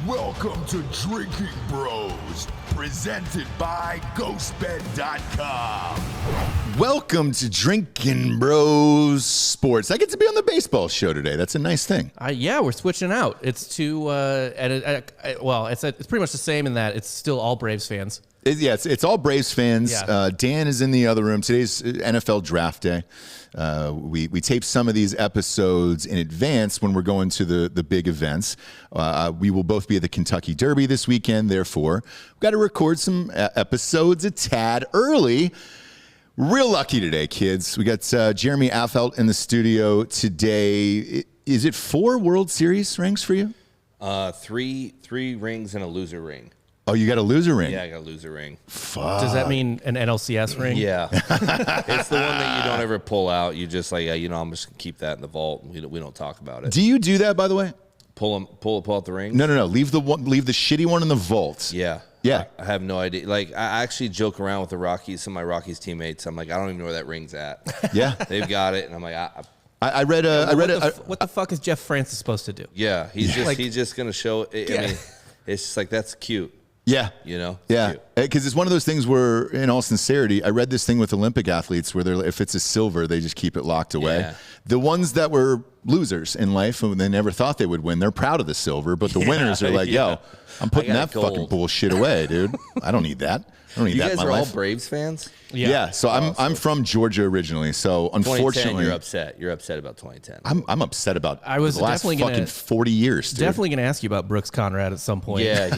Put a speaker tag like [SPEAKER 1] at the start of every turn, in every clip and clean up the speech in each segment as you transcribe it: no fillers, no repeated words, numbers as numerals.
[SPEAKER 1] Welcome to Drinking Bros, presented by GhostBed.com.
[SPEAKER 2] Welcome to Drinking Bros Sports. I get to be on the baseball show today. That's a nice thing.
[SPEAKER 3] Yeah, we're switching out. It's to it's pretty much the same in that it's still all Braves fans.
[SPEAKER 2] It's all Braves fans.
[SPEAKER 3] Yeah.
[SPEAKER 2] Dan is in the other room. Today's NFL draft day. We tape some of these episodes in advance when we're going to the big events. We will both be at the Kentucky Derby this weekend. Therefore, we've got to record some episodes a tad early. Real lucky today, kids. We got Jeremy Affeldt in the studio today. Is it 4 World Series rings for you?
[SPEAKER 4] Three rings and a loser ring.
[SPEAKER 2] Oh, you got a loser ring?
[SPEAKER 4] Yeah, I got a loser ring.
[SPEAKER 2] Fuck.
[SPEAKER 3] Does that mean an NLCS ring?
[SPEAKER 4] Yeah. It's the one that you don't ever pull out. You just like, I'm just going to keep that in the vault. We don't talk about it.
[SPEAKER 2] Do you do that, by the way?
[SPEAKER 4] Pull out the ring?
[SPEAKER 2] No. Leave the shitty one in the vault.
[SPEAKER 4] Yeah.
[SPEAKER 2] Yeah.
[SPEAKER 4] I have no idea. Like, I actually joke around with the Rockies, some of my Rockies teammates. I'm like, I don't even know where that ring's at.
[SPEAKER 2] Yeah.
[SPEAKER 4] They've got it. And I'm like,
[SPEAKER 2] I read
[SPEAKER 3] what the fuck is Jeff Francis supposed to do?
[SPEAKER 4] yeah, he's just going to show it.
[SPEAKER 3] Yeah.
[SPEAKER 4] I mean, it's just like, that's cute.
[SPEAKER 2] Yeah. Yeah. Because it's one of those things where, in all sincerity, I read this thing with Olympic athletes where if it's a silver, they just keep it locked away.
[SPEAKER 4] Yeah.
[SPEAKER 2] The ones that were losers in life and they never thought they would win, they're proud of the silver. But the winners are like, yo, I'm putting that fucking bullshit away, dude. I don't need that. I don't need that in my life.
[SPEAKER 4] You guys are all Braves fans?
[SPEAKER 2] Yeah. So I'm from Georgia originally. So unfortunately,
[SPEAKER 4] you're upset. You're upset about 2010.
[SPEAKER 2] I'm upset about
[SPEAKER 3] I was
[SPEAKER 2] the last
[SPEAKER 3] definitely
[SPEAKER 2] fucking 40 years, dude.
[SPEAKER 3] Definitely going to ask you about Brooks Conrad at some point.
[SPEAKER 4] Yeah.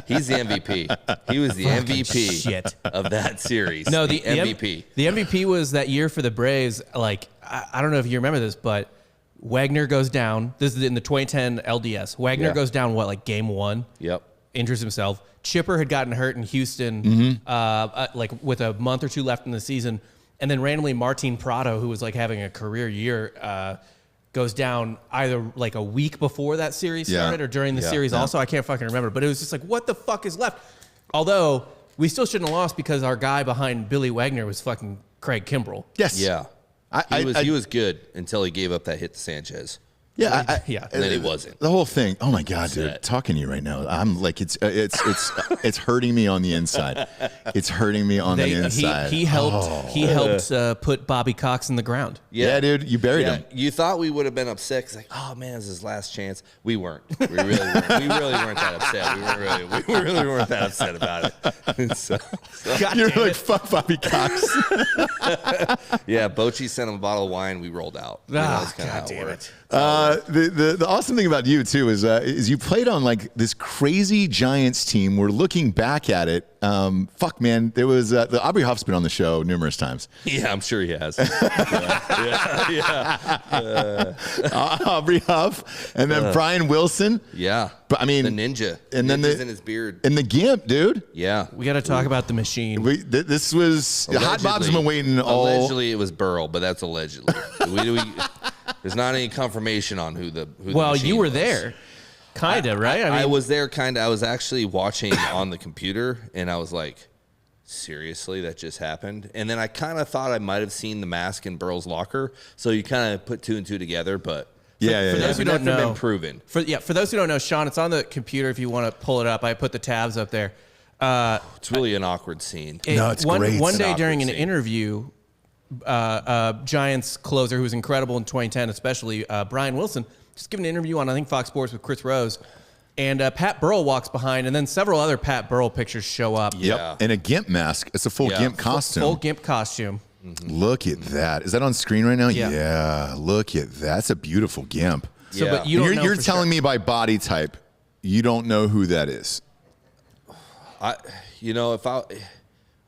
[SPEAKER 4] He's the MVP. He was the MVP
[SPEAKER 3] shit.
[SPEAKER 4] of that series.
[SPEAKER 3] No, the
[SPEAKER 4] MVP.
[SPEAKER 3] The MVP was that year for the Braves. Like, I don't know if you remember this, but Wagner goes down. This is in the 2010 LDS. Wagner goes down, game 1?
[SPEAKER 4] Yep.
[SPEAKER 3] Injures himself. Chipper had gotten hurt in Houston, with a month or 2 left in the season, and then randomly Martin Prado, who was having a career year, goes down either a week before that series started or during the series. Also, I can't fucking remember, but it was just what the fuck is left? Although we still shouldn't have lost because our guy behind Billy Wagner was fucking Craig Kimbrell.
[SPEAKER 2] Yes.
[SPEAKER 4] Yeah. He was good until he gave up that hit to Sanchez.
[SPEAKER 2] Yeah,
[SPEAKER 4] and then it wasn't.
[SPEAKER 2] The whole thing. Oh my God, dude! Talking to you right now, I'm like, it's hurting me on the inside. It's hurting me on the inside.
[SPEAKER 3] He helped put Bobby Cox in the ground.
[SPEAKER 2] Yeah, dude, you buried him.
[SPEAKER 4] You thought we would have been upset because oh man, it's his last chance. We weren't. We really weren't. We really weren't that upset. We really weren't that upset about it.
[SPEAKER 2] You're like, fuck Bobby Cox.
[SPEAKER 4] Yeah, Bochy sent him a bottle of wine. We rolled out.
[SPEAKER 3] God damn it.
[SPEAKER 2] The awesome thing about you too is you played on this crazy Giants team. We're looking back at it. Fuck man, there was the Aubrey Huff's been on the show numerous times.
[SPEAKER 4] Yeah, I'm sure he has.
[SPEAKER 2] Aubrey Huff, and then Brian Wilson.
[SPEAKER 4] Yeah,
[SPEAKER 2] but I mean
[SPEAKER 4] the ninja,
[SPEAKER 2] and then
[SPEAKER 4] in his beard,
[SPEAKER 2] and the gimp, dude.
[SPEAKER 4] Yeah,
[SPEAKER 3] we got to talk about the machine.
[SPEAKER 2] This was Hot Bob's been waiting all.
[SPEAKER 4] Allegedly, it was Burrell, but that's allegedly. There's not any confirmation on who the
[SPEAKER 3] you were
[SPEAKER 4] was.
[SPEAKER 3] there, kinda, right?
[SPEAKER 4] I was there, kinda. I was actually watching on the computer, and I was like, "Seriously, that just happened?" And then I kind of thought I might have seen the mask in Burrell's locker, so you kind of put 2 and 2 together. But
[SPEAKER 3] for those who don't know,
[SPEAKER 4] been proven.
[SPEAKER 3] For those who don't know, Sean, it's on the computer. If you want to pull it up, I put the tabs up there.
[SPEAKER 4] It's really an awkward scene.
[SPEAKER 2] It's great.
[SPEAKER 3] One day during an interview. Giants closer who was incredible in 2010, especially Brian Wilson, just giving an interview on I think Fox Sports with Chris Rose, and Pat Burrell walks behind, and then several other Pat Burrell pictures show up.
[SPEAKER 2] Yep, and a gimp mask. It's a full gimp costume.
[SPEAKER 3] Full gimp costume.
[SPEAKER 2] Mm-hmm. Look at that. Is that on screen right now? Yeah. Look at that. That's a beautiful gimp.
[SPEAKER 3] So, but you're
[SPEAKER 2] telling me by body type, you don't know who that is.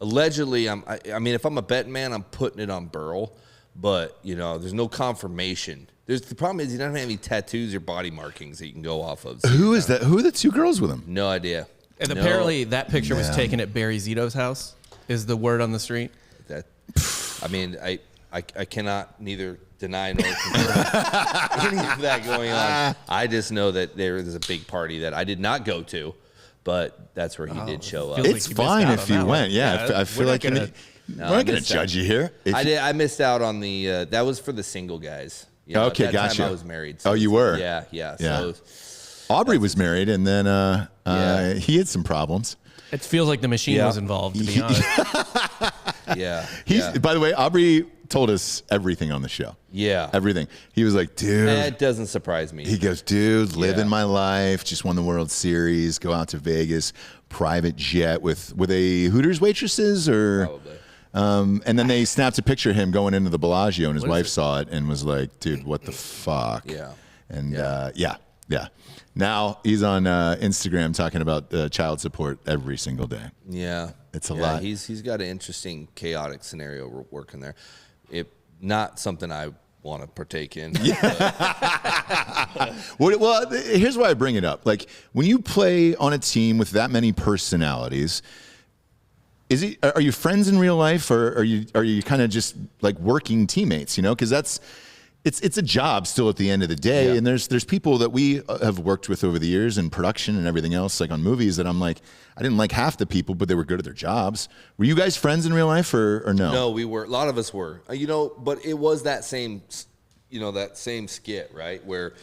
[SPEAKER 4] Allegedly, if I'm a betting man, I'm putting it on Burrell, but there's no confirmation. The problem is he doesn't have any tattoos or body markings that you can go off of. So
[SPEAKER 2] who is that? Who are the 2 girls with him?
[SPEAKER 4] No idea.
[SPEAKER 3] And apparently that picture was taken at Barry Zito's house. Is the word on the street?
[SPEAKER 4] I cannot neither deny nor confirm any of that going on. I just know that there is a big party that I did not go to. But that's where he did show up.
[SPEAKER 2] It's fine if you went. Yeah, I feel like we're not going to judge you here.
[SPEAKER 4] I missed out on the. That was for the single guys.
[SPEAKER 2] Okay,
[SPEAKER 4] at that
[SPEAKER 2] gotcha.
[SPEAKER 4] time I was married. So
[SPEAKER 2] you were?
[SPEAKER 4] Yeah.
[SPEAKER 2] Yeah.
[SPEAKER 4] So
[SPEAKER 2] Aubrey was married, and then he had some problems.
[SPEAKER 3] It feels like the machine was involved, to be honest.
[SPEAKER 2] By the way, Aubrey told us everything on the show.
[SPEAKER 4] Yeah.
[SPEAKER 2] Everything. He was like, dude.
[SPEAKER 4] That doesn't surprise me.
[SPEAKER 2] He goes, dude, living my life. Just won the World Series. Go out to Vegas. Private jet with a Hooters waitresses or.
[SPEAKER 4] Probably.
[SPEAKER 2] And then they snapped a picture of him going into the Bellagio, and his wife saw it and was like, dude, what the fuck?
[SPEAKER 4] Yeah.
[SPEAKER 2] And yeah. Now he's on Instagram talking about child support every single day.
[SPEAKER 4] Yeah.
[SPEAKER 2] It's a lot.
[SPEAKER 4] He's got an interesting, chaotic scenario working there. Not something I want to partake in.
[SPEAKER 2] Well, here's why I bring it up. Like, when you play on a team with that many personalities, are you friends in real life, or are you kind of just like working teammates? You know, because it's a job still at the end of the day. And there's people that we have worked with over the years in production and everything else, like on movies, that I'm like, I didn't like half the people, but they were good at their jobs. Were you guys friends in real life or no?
[SPEAKER 4] No, we were. A lot of us were. But it was that same skit, right? Where,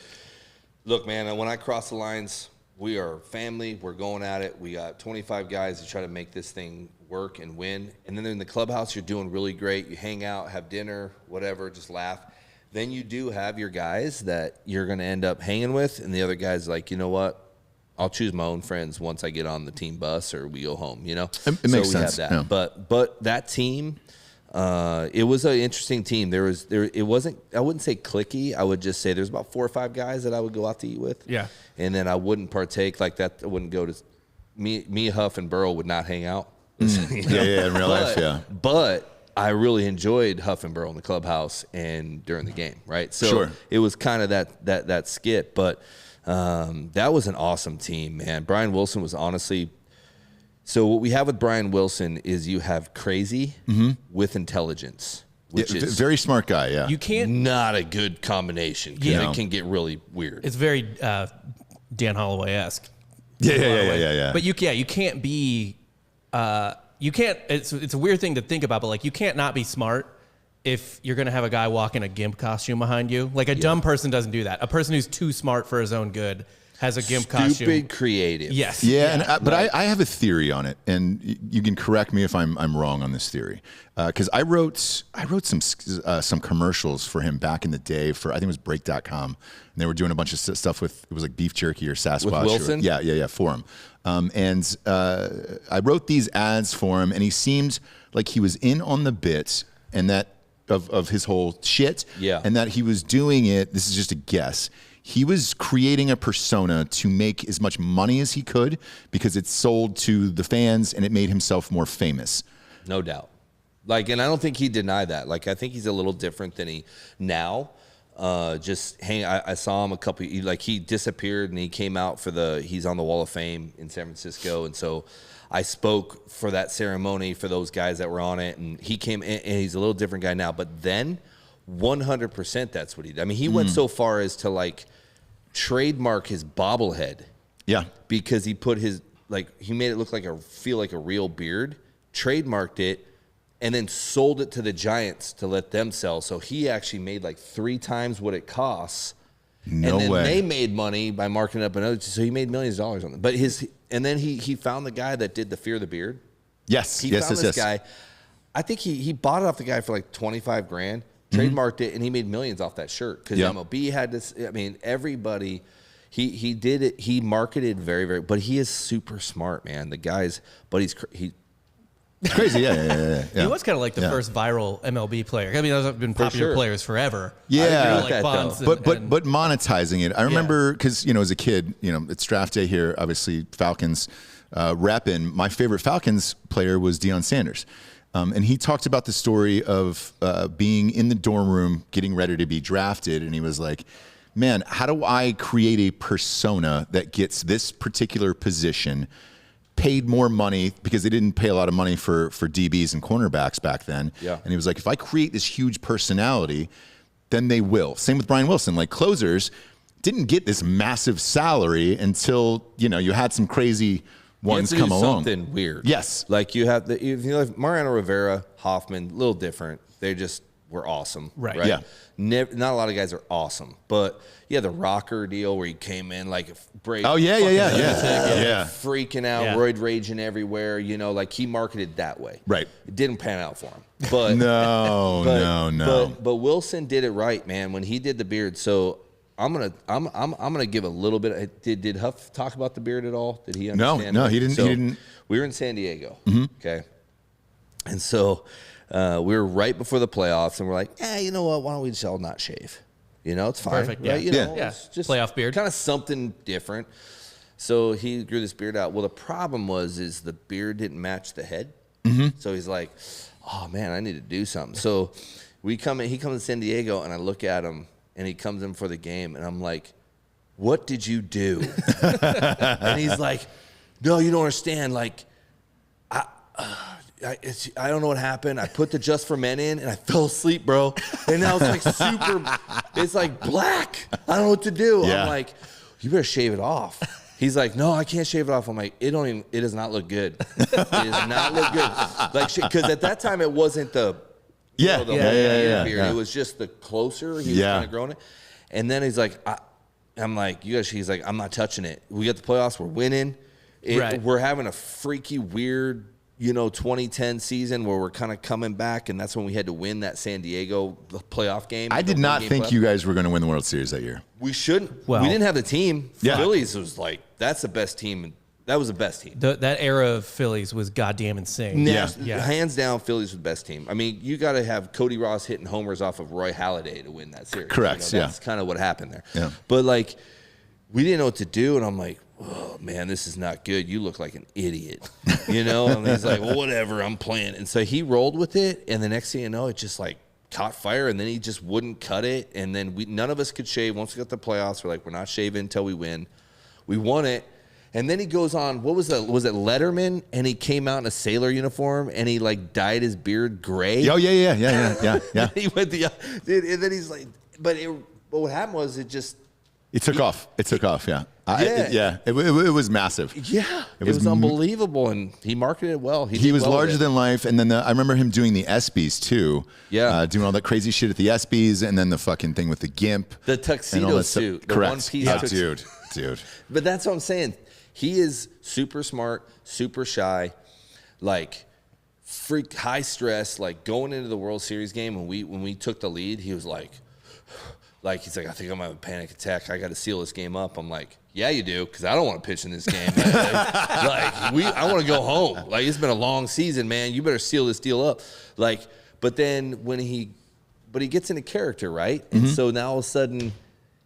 [SPEAKER 4] look, man, when I cross the lines, we are family. We're going at it. We got 25 guys to try to make this thing work and win. And then in the clubhouse, you're doing really great. You hang out, have dinner, whatever, just laugh. Then you do have your guys that you're going to end up hanging with, and the other guy's like, you know what? I'll choose my own friends once I get on the team bus or we go home, you know?
[SPEAKER 2] It makes sense.
[SPEAKER 4] Have that. Yeah. But that team, it was an interesting team. It wasn't, I wouldn't say cliquey. I would just say there's about 4 or 5 guys that I would go out to eat with. Yeah. And then I wouldn't partake like that. I wouldn't go to me, Huff, and Burrell would not hang out.
[SPEAKER 2] In real life, yeah.
[SPEAKER 4] But I really enjoyed Huff and Burrell in the clubhouse and during the game, right? So it was kind of that skit, but that was an awesome team, man. Brian Wilson was honestly – so what we have with Brian Wilson is you have crazy with intelligence, which is –
[SPEAKER 2] very smart guy, yeah.
[SPEAKER 3] You can't –
[SPEAKER 4] not a good combination because it can get really weird.
[SPEAKER 3] It's very Dan Holloway-esque.
[SPEAKER 2] Yeah.
[SPEAKER 3] But you can't be you can't. It's a weird thing to think about, but like you can't not be smart if you're gonna have a guy walk in a gimp costume behind you. Like a dumb person doesn't do that. A person who's too smart for his own good has a gimp costume.
[SPEAKER 4] Stupid creative.
[SPEAKER 3] Yes.
[SPEAKER 2] Yeah. But I have a theory on it, and you can correct me if I'm wrong on this theory, because I wrote some commercials for him back in the day for, I think it was Break.com, and they were doing a bunch of stuff with, it was like beef jerky or Sasquatch.
[SPEAKER 4] With Wilson?
[SPEAKER 2] For him. And I wrote these ads for him, and he seemed like he was in on the bit, and that of his whole shit, and that he was doing it. This is just a guess. He was creating a persona to make as much money as he could because it sold to the fans and it made himself more famous.
[SPEAKER 4] No doubt. Like, and I don't think he denied that. Like, I think he's a little different than he now. I saw him he disappeared and he came out he's on the Wall of Fame in San Francisco. And so I spoke for that ceremony for those guys that were on it. And he came in and he's a little different guy now. But then 100% that's what he did. I mean, he went so far as to trademark his bobblehead. Yeah. Because he put he made it look feel like a real beard, trademarked it, and then sold it to the Giants to let them sell. So he actually made 3 times what it costs.
[SPEAKER 2] No
[SPEAKER 4] and then
[SPEAKER 2] way.
[SPEAKER 4] They made money by marking up another. So he made millions of dollars on it. But then he found the guy that did the Fear the Beard.
[SPEAKER 2] Yes.
[SPEAKER 4] He found this guy. I think he bought it off the guy for $25,000, trademarked it, and he made millions off that shirt because MLB had this. I mean, everybody. He did it. He marketed very, very. But he is super smart, man. The guy's. But he's
[SPEAKER 2] It's crazy, yeah.
[SPEAKER 3] He was kind of like the first viral MLB player. I mean, those have been popular players forever.
[SPEAKER 2] Yeah,
[SPEAKER 3] Bonds
[SPEAKER 2] but monetizing it. I remember because as a kid, it's draft day here. Obviously, Falcons repping. My favorite Falcons player was Deion Sanders, and he talked about the story of being in the dorm room, getting ready to be drafted, and he was like, "Man, how do I create a persona that gets this particular position?" Paid more money because they didn't pay a lot of money for DBs and cornerbacks back then. Yeah. And he was like, if I create this huge personality, then they will. Same with Brian Wilson. Closers didn't get this massive salary until, you had some crazy ones come along.
[SPEAKER 4] Something weird.
[SPEAKER 2] Yes.
[SPEAKER 4] You have Mariano Rivera, Hoffman, a little different. They're just were awesome.
[SPEAKER 3] Right.
[SPEAKER 2] Yeah.
[SPEAKER 4] Not a lot of guys are awesome, but yeah, the rocker deal where he came in like break.
[SPEAKER 2] Oh yeah.
[SPEAKER 4] Freaking out,
[SPEAKER 3] Yeah.
[SPEAKER 4] roid raging everywhere. You know, like he marketed that way.
[SPEAKER 2] Right.
[SPEAKER 4] It didn't pan out for him. But
[SPEAKER 2] No.
[SPEAKER 4] But Wilson did it right, man. When he did the beard, so I'm gonna give a little bit. Did Huff talk about the beard at all? Did he understand?
[SPEAKER 2] No,
[SPEAKER 4] it?
[SPEAKER 2] he didn't.
[SPEAKER 4] So
[SPEAKER 2] he didn't.
[SPEAKER 4] We were in San Diego. Okay. And so we were right before the playoffs, and we're like, you know what? Why don't we just all not shave? You know, it's fine.
[SPEAKER 3] Perfect,
[SPEAKER 4] Right?
[SPEAKER 3] yeah.
[SPEAKER 4] You know,
[SPEAKER 3] Yeah.
[SPEAKER 4] it's just
[SPEAKER 3] Playoff beard.
[SPEAKER 4] kind of something different. So he grew this beard out. Well, the problem is the beard didn't match the head. So he's like, oh man, I need to do something. So he comes to San Diego, and I look at him, and he comes in for the game, and I'm like, what did you do? And he's like, no, you don't understand. Like, I don't know what happened. I put the Just for Men in, and I fell asleep, bro. And now it's like it's like black. I don't know what to do.
[SPEAKER 2] Yeah.
[SPEAKER 4] I'm like, you better shave it off. He's like, no, I can't shave it off. I'm like, it does not look good. It does not look good. Like, because at that time it wasn't the beard. It was just the closer he was kind of growing it. And then he's like, I'm like, he's like, I'm not touching it. We got the playoffs. We're winning. We're having a freaky weird, 2010 season where we're kind of coming back, and that's when we had to win that San Diego playoff game.
[SPEAKER 2] I did not think you guys were going to win the World Series that year.
[SPEAKER 4] We shouldn't.
[SPEAKER 3] Well,
[SPEAKER 4] we didn't have the team.
[SPEAKER 2] Yeah.
[SPEAKER 4] Phillies was like, that's the best team. That was the best team.
[SPEAKER 3] That era of Phillies was goddamn insane.
[SPEAKER 2] Yeah.
[SPEAKER 4] Hands down, Phillies was the best team. I mean, you got to have Cody Ross hitting homers off of Roy Halladay to win that series.
[SPEAKER 2] Correct,
[SPEAKER 4] That's kind of what happened there.
[SPEAKER 2] Yeah.
[SPEAKER 4] But, like, we didn't know what to do, and I'm like, oh, man, this is not good. You look like an idiot, And he's like, well, whatever, I'm playing. And so he rolled with it, and the next thing you know, it just, like, caught fire, and then he just wouldn't cut it, and then none of us could shave. Once we got the playoffs, we're like, we're not shaving until we win. We won it. And then he goes on, what was that? Was it Letterman? And he came out in a sailor uniform, and he, like, dyed his beard gray.
[SPEAKER 2] Oh, yeah.
[SPEAKER 4] He went and then he's like, but what happened was it
[SPEAKER 2] took off. It took off, yeah. It was massive.
[SPEAKER 4] Yeah. It was unbelievable, and he marketed it well.
[SPEAKER 2] He was larger than life, and then I remember him doing the ESPYs, too.
[SPEAKER 4] Yeah.
[SPEAKER 2] Doing all that crazy shit at the ESPYs, and then the fucking thing with the gimp.
[SPEAKER 4] The tuxedo suit. The
[SPEAKER 2] Correct.
[SPEAKER 4] one-piece
[SPEAKER 2] Dude.
[SPEAKER 4] But that's what I'm saying. He is super smart, super shy, like freak high stress. Like going into the World Series game when we took the lead, he was like he's like, I think I'm having a panic attack. I got to seal this game up. I'm like, yeah, you do, because I don't want to pitch in this game. I want to go home. Like it's been a long season, man. You better seal this deal up. Like, but then he gets into character, right? And so now all of a sudden,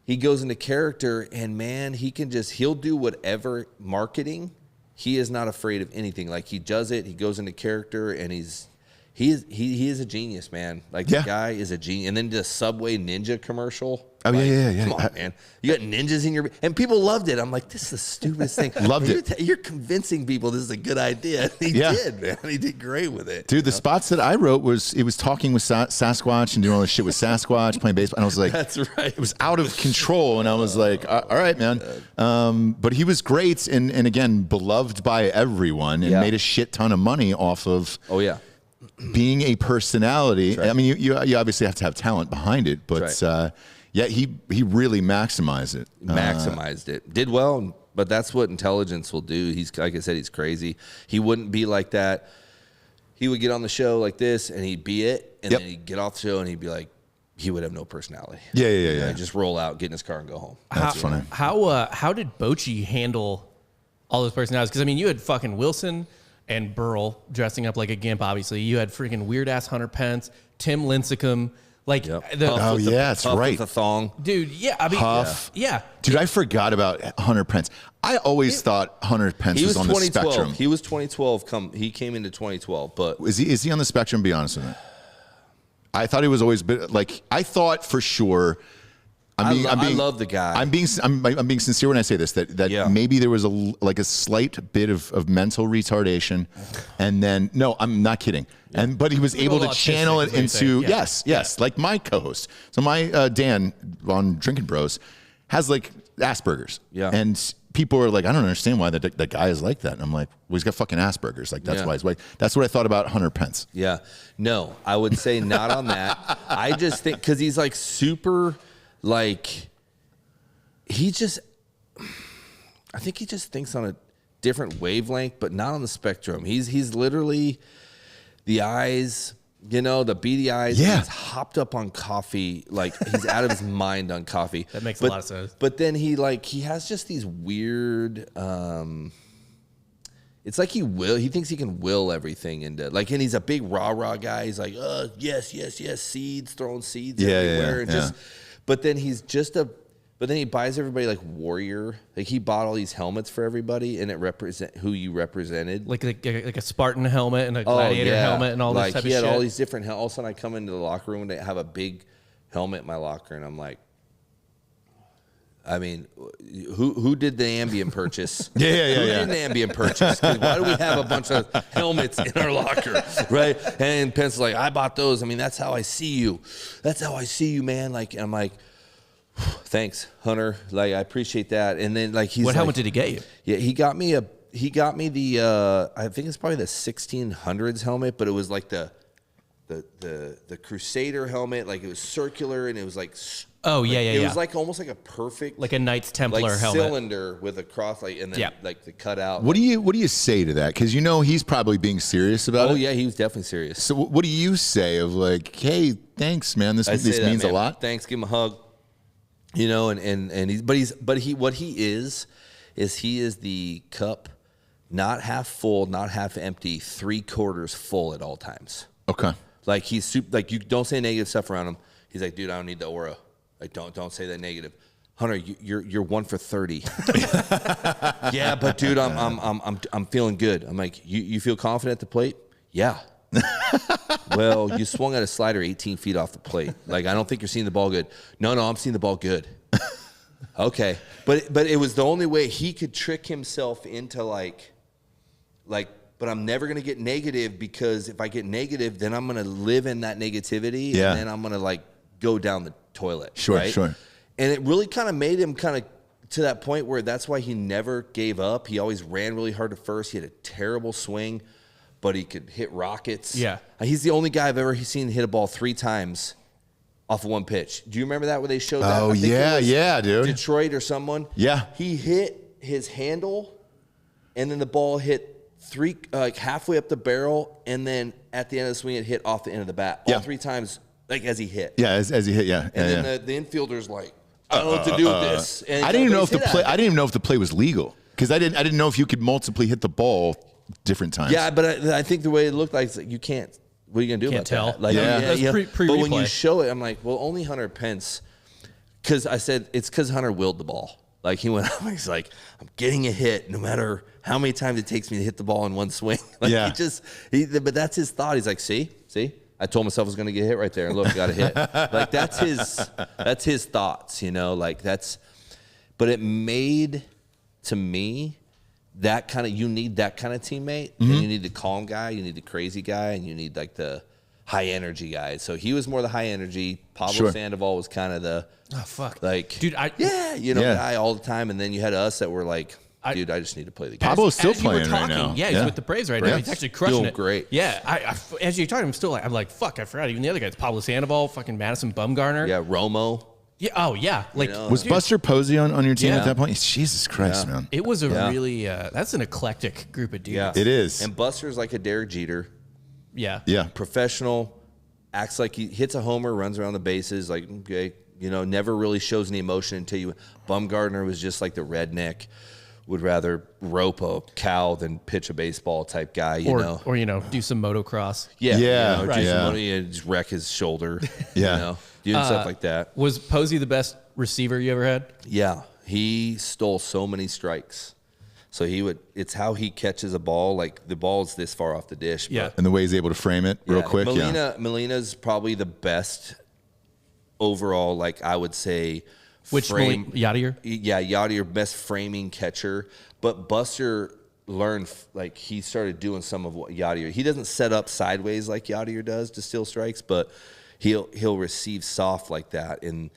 [SPEAKER 4] he goes into character, and man, he'll do whatever marketing. He is not afraid of anything. Like he does it. He goes into character, and he is a genius, man. Like the guy is a genius. And then the Subway Ninja commercial.
[SPEAKER 2] Oh, yeah.
[SPEAKER 4] Come on, man. You got ninjas in your... And people loved it. I'm like, this is the stupidest thing.
[SPEAKER 2] Loved it.
[SPEAKER 4] You're convincing people this is a good idea. He did, man. He did great with it.
[SPEAKER 2] Dude, the spots that I wrote was talking with Sasquatch and doing all this shit with Sasquatch, playing baseball. And I was like...
[SPEAKER 4] That's right.
[SPEAKER 2] It was out of control. And I was like, all right, man. But he was great and again, beloved by everyone and made a shit ton of money off of...
[SPEAKER 4] Oh, yeah.
[SPEAKER 2] Being a personality. Right. I mean, you obviously have to have talent behind it, but he really maximized it.
[SPEAKER 4] Maximized it. Did well, but that's what intelligence will do. He's, like I said, he's crazy. He wouldn't be like that. He would get on the show like this, and he'd be it, and then he'd get off the show, and he'd be like, he would have no personality.
[SPEAKER 2] Yeah.
[SPEAKER 4] He'd just roll out, get in his car, and go home.
[SPEAKER 2] That's funny.
[SPEAKER 3] How did Bochy handle all those personalities? Because, I mean, you had fucking Wilson and Burrell dressing up like a gimp, obviously. You had freaking weird-ass Hunter Pence, Tim Lincecum. Like,
[SPEAKER 2] that's right.
[SPEAKER 4] With a thong.
[SPEAKER 3] Dude, yeah. I mean,
[SPEAKER 2] Huff.
[SPEAKER 3] yeah.
[SPEAKER 2] Dude, I forgot about Hunter Pence. I always thought Hunter Pence was on the spectrum.
[SPEAKER 4] He was 2012. He came into 2012, but...
[SPEAKER 2] Is he on the spectrum? Be honest with me. I thought he was always... I thought for sure...
[SPEAKER 4] I love the guy.
[SPEAKER 2] I'm being sincere when I say this. That maybe there was a slight bit of mental retardation, and then no, I'm not kidding. But he was able to channel it into yes, like my co-host. So my Dan on Drinking Bros has like Asperger's.
[SPEAKER 4] Yeah.
[SPEAKER 2] And people are like, I don't understand why that guy is like that. And I'm like, well, he's got fucking Asperger's. Like, that's why he's white. That's what I thought about Hunter Pence.
[SPEAKER 4] Yeah. No, I would say not on that. I just think because he's like super, like, I think he just thinks on a different wavelength, but not on the spectrum. He's literally the eyes, the beady eyes.
[SPEAKER 2] Yeah.
[SPEAKER 4] He's hopped up on coffee. Like, he's out of his mind on coffee.
[SPEAKER 3] That makes a lot of sense.
[SPEAKER 4] But then he has just these weird, it's like he thinks he can will everything into, like, and he's a big rah-rah guy. He's like, yes, seeds, throwing seeds everywhere. But then but then he buys everybody like warrior. Like, he bought all these helmets for everybody, and it represent who you represented.
[SPEAKER 3] Like a Spartan helmet and a gladiator helmet and all this type of shit.
[SPEAKER 4] He had all these different. All of a sudden, I come into the locker room and they have a big helmet in my locker, and I'm like, I mean, who did the Ambien purchase? Who did the Ambien purchase? 'Cause why do we have a bunch of helmets in our locker, right? And Pence is like, I bought those. I mean, that's how I see you. That's how I see you, man. Like, and I'm like, thanks, Hunter. Like, I appreciate that. And then, like, he's
[SPEAKER 3] what helmet did he get you?
[SPEAKER 4] Yeah, he got me the I think it's probably the 1600s helmet, but it was like the Crusader helmet. Like, it was circular and it was like, it was like almost like a perfect,
[SPEAKER 3] like a Knights Templar helmet
[SPEAKER 4] cylinder with a cross, like, and then like the cutout.
[SPEAKER 2] What do you say to that? Because he's probably being serious about it.
[SPEAKER 4] Oh yeah, he was definitely serious.
[SPEAKER 2] So what do you say of like, hey, thanks, man. This means a lot.
[SPEAKER 4] Thanks, give him a hug. What he is the cup, not half full, not half empty, 3/4 full at all times.
[SPEAKER 2] Okay.
[SPEAKER 4] Like, he's super, like, you don't say negative stuff around him. He's like, dude, I don't need the aura. Like, don't say that negative. Hunter, you're 1 for 30. Yeah, but dude, I'm feeling good. I'm like, you feel confident at the plate? Yeah. Well, you swung at a slider 18 feet off the plate. Like, I don't think you're seeing the ball good. No, I'm seeing the ball good. Okay. But it was the only way he could trick himself into like, but I'm never going to get negative, because if I get negative, then I'm going to live in that negativity.
[SPEAKER 2] Yeah.
[SPEAKER 4] And then I'm going to like go down the toilet.
[SPEAKER 2] Sure.
[SPEAKER 4] And it really kind of made him kind of to that point where that's why he never gave up. He always ran really hard at first. He had a terrible swing, but he could hit rockets.
[SPEAKER 3] Yeah.
[SPEAKER 4] He's the only guy I've ever seen hit a ball 3 times off of one pitch. Do you remember that where they showed that?
[SPEAKER 2] Oh, yeah, dude.
[SPEAKER 4] Detroit or someone.
[SPEAKER 2] Yeah.
[SPEAKER 4] He hit his handle, and then the ball hit halfway up the barrel, and then at the end of the swing, it hit off the end of the bat. All 3 times, like, as he hit.
[SPEAKER 2] Yeah, as he hit, yeah.
[SPEAKER 4] And then the infielder's like, I don't know what to do with this. And
[SPEAKER 2] I didn't even know if the play was legal, because I didn't know if you could multiply hit the ball different times.
[SPEAKER 4] Yeah, but I think the way it looked like you can't. What are you gonna do about
[SPEAKER 3] tell.
[SPEAKER 4] that? Like,
[SPEAKER 3] That's pre-replay.
[SPEAKER 4] But when you show it, I'm like, well, only Hunter Pence, because I said it's because Hunter willed the ball. Like, he went up, he's like, I'm getting a hit no matter how many times it takes me to hit the ball in one swing. Like, but that's his thought. He's like, see, I told myself I was gonna get hit right there, and look, I got a hit. Like, that's his thoughts, like that's. But it made, to me, that kind of, you need that kind of teammate. And you need the calm guy, you need the crazy guy, and you need like the high energy guy. So he was more the high energy. Pablo Sandoval was kind of the like,
[SPEAKER 3] dude,
[SPEAKER 4] guy all the time. And then you had us that were like, dude, I just need to play the game.
[SPEAKER 2] Pablo's still playing right now.
[SPEAKER 3] Yeah, he's with the Braves right now. He's actually crushing
[SPEAKER 4] Doing
[SPEAKER 3] it.
[SPEAKER 4] Great.
[SPEAKER 3] Yeah, as you're talking, I'm like, fuck, I forgot even the other guys. Pablo Sandoval, fucking Madison Bumgarner.
[SPEAKER 4] Yeah, Romo.
[SPEAKER 3] Yeah. Oh, yeah. Like,
[SPEAKER 2] was Buster Posey on your team at that point? Jesus Christ, man.
[SPEAKER 3] It was a really that's an eclectic group of dudes.
[SPEAKER 4] Yeah,
[SPEAKER 2] it is.
[SPEAKER 4] And Buster's like a Derek Jeter.
[SPEAKER 3] Yeah.
[SPEAKER 4] Professional, acts like he hits a homer, runs around the bases, like, okay, never really shows any emotion until you. Bumgarner was just like the redneck, would rather rope a cow than pitch a baseball type guy,
[SPEAKER 3] or do some motocross.
[SPEAKER 4] Just wreck his shoulder. Doing stuff like that.
[SPEAKER 3] Was Posey the best receiver you ever had?
[SPEAKER 4] Yeah, he stole so many strikes. So it's how he catches a ball. Like, the ball's this far off the dish. But,
[SPEAKER 2] and the way he's able to frame it real quick.
[SPEAKER 4] Molina's probably the best overall, like, I would say.
[SPEAKER 3] Yadier?
[SPEAKER 4] Yeah, Yadier, best framing catcher. But Buster learned, like, he started doing some of what Yadier. He doesn't set up sideways like Yadier does to steal strikes, but he'll receive soft like that. And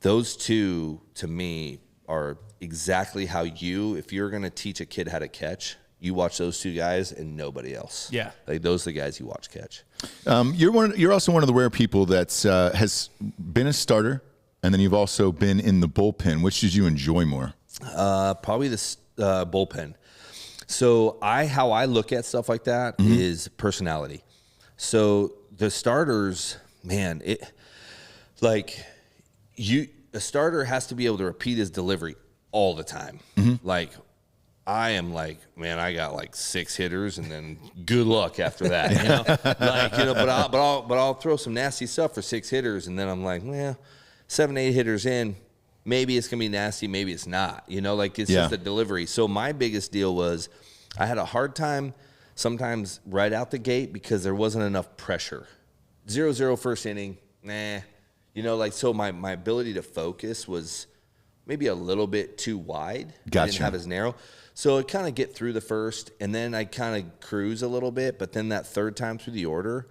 [SPEAKER 4] those two, to me, are exactly how if you're going to teach a kid how to catch, you watch those two guys and nobody else.
[SPEAKER 3] Yeah.
[SPEAKER 4] Like those are the guys you watch catch.
[SPEAKER 2] You're also one of the rare people that has been a starter, and then you've also been in the bullpen. Which did you enjoy more?
[SPEAKER 4] Probably the bullpen. So how I look at stuff like that is personality. So the starters, man, a starter has to be able to repeat his delivery all the time. Like I am like, man, I got like 6 hitters, and then good luck after that. You know, but I'll throw some nasty stuff for 6 hitters, and then I'm like, well, 7, 8 hitters in, maybe it's gonna be nasty, maybe it's not. You know, like it's just a delivery. So my biggest deal was I had a hard time sometimes right out the gate because there wasn't enough pressure. 0-0 first inning, nah. You know, like so my ability to focus was maybe a little bit too wide.
[SPEAKER 2] Gotcha.
[SPEAKER 4] I didn't have as narrow. So it kind of get through the first, and then I kind of cruise a little bit. But then that third time through the order,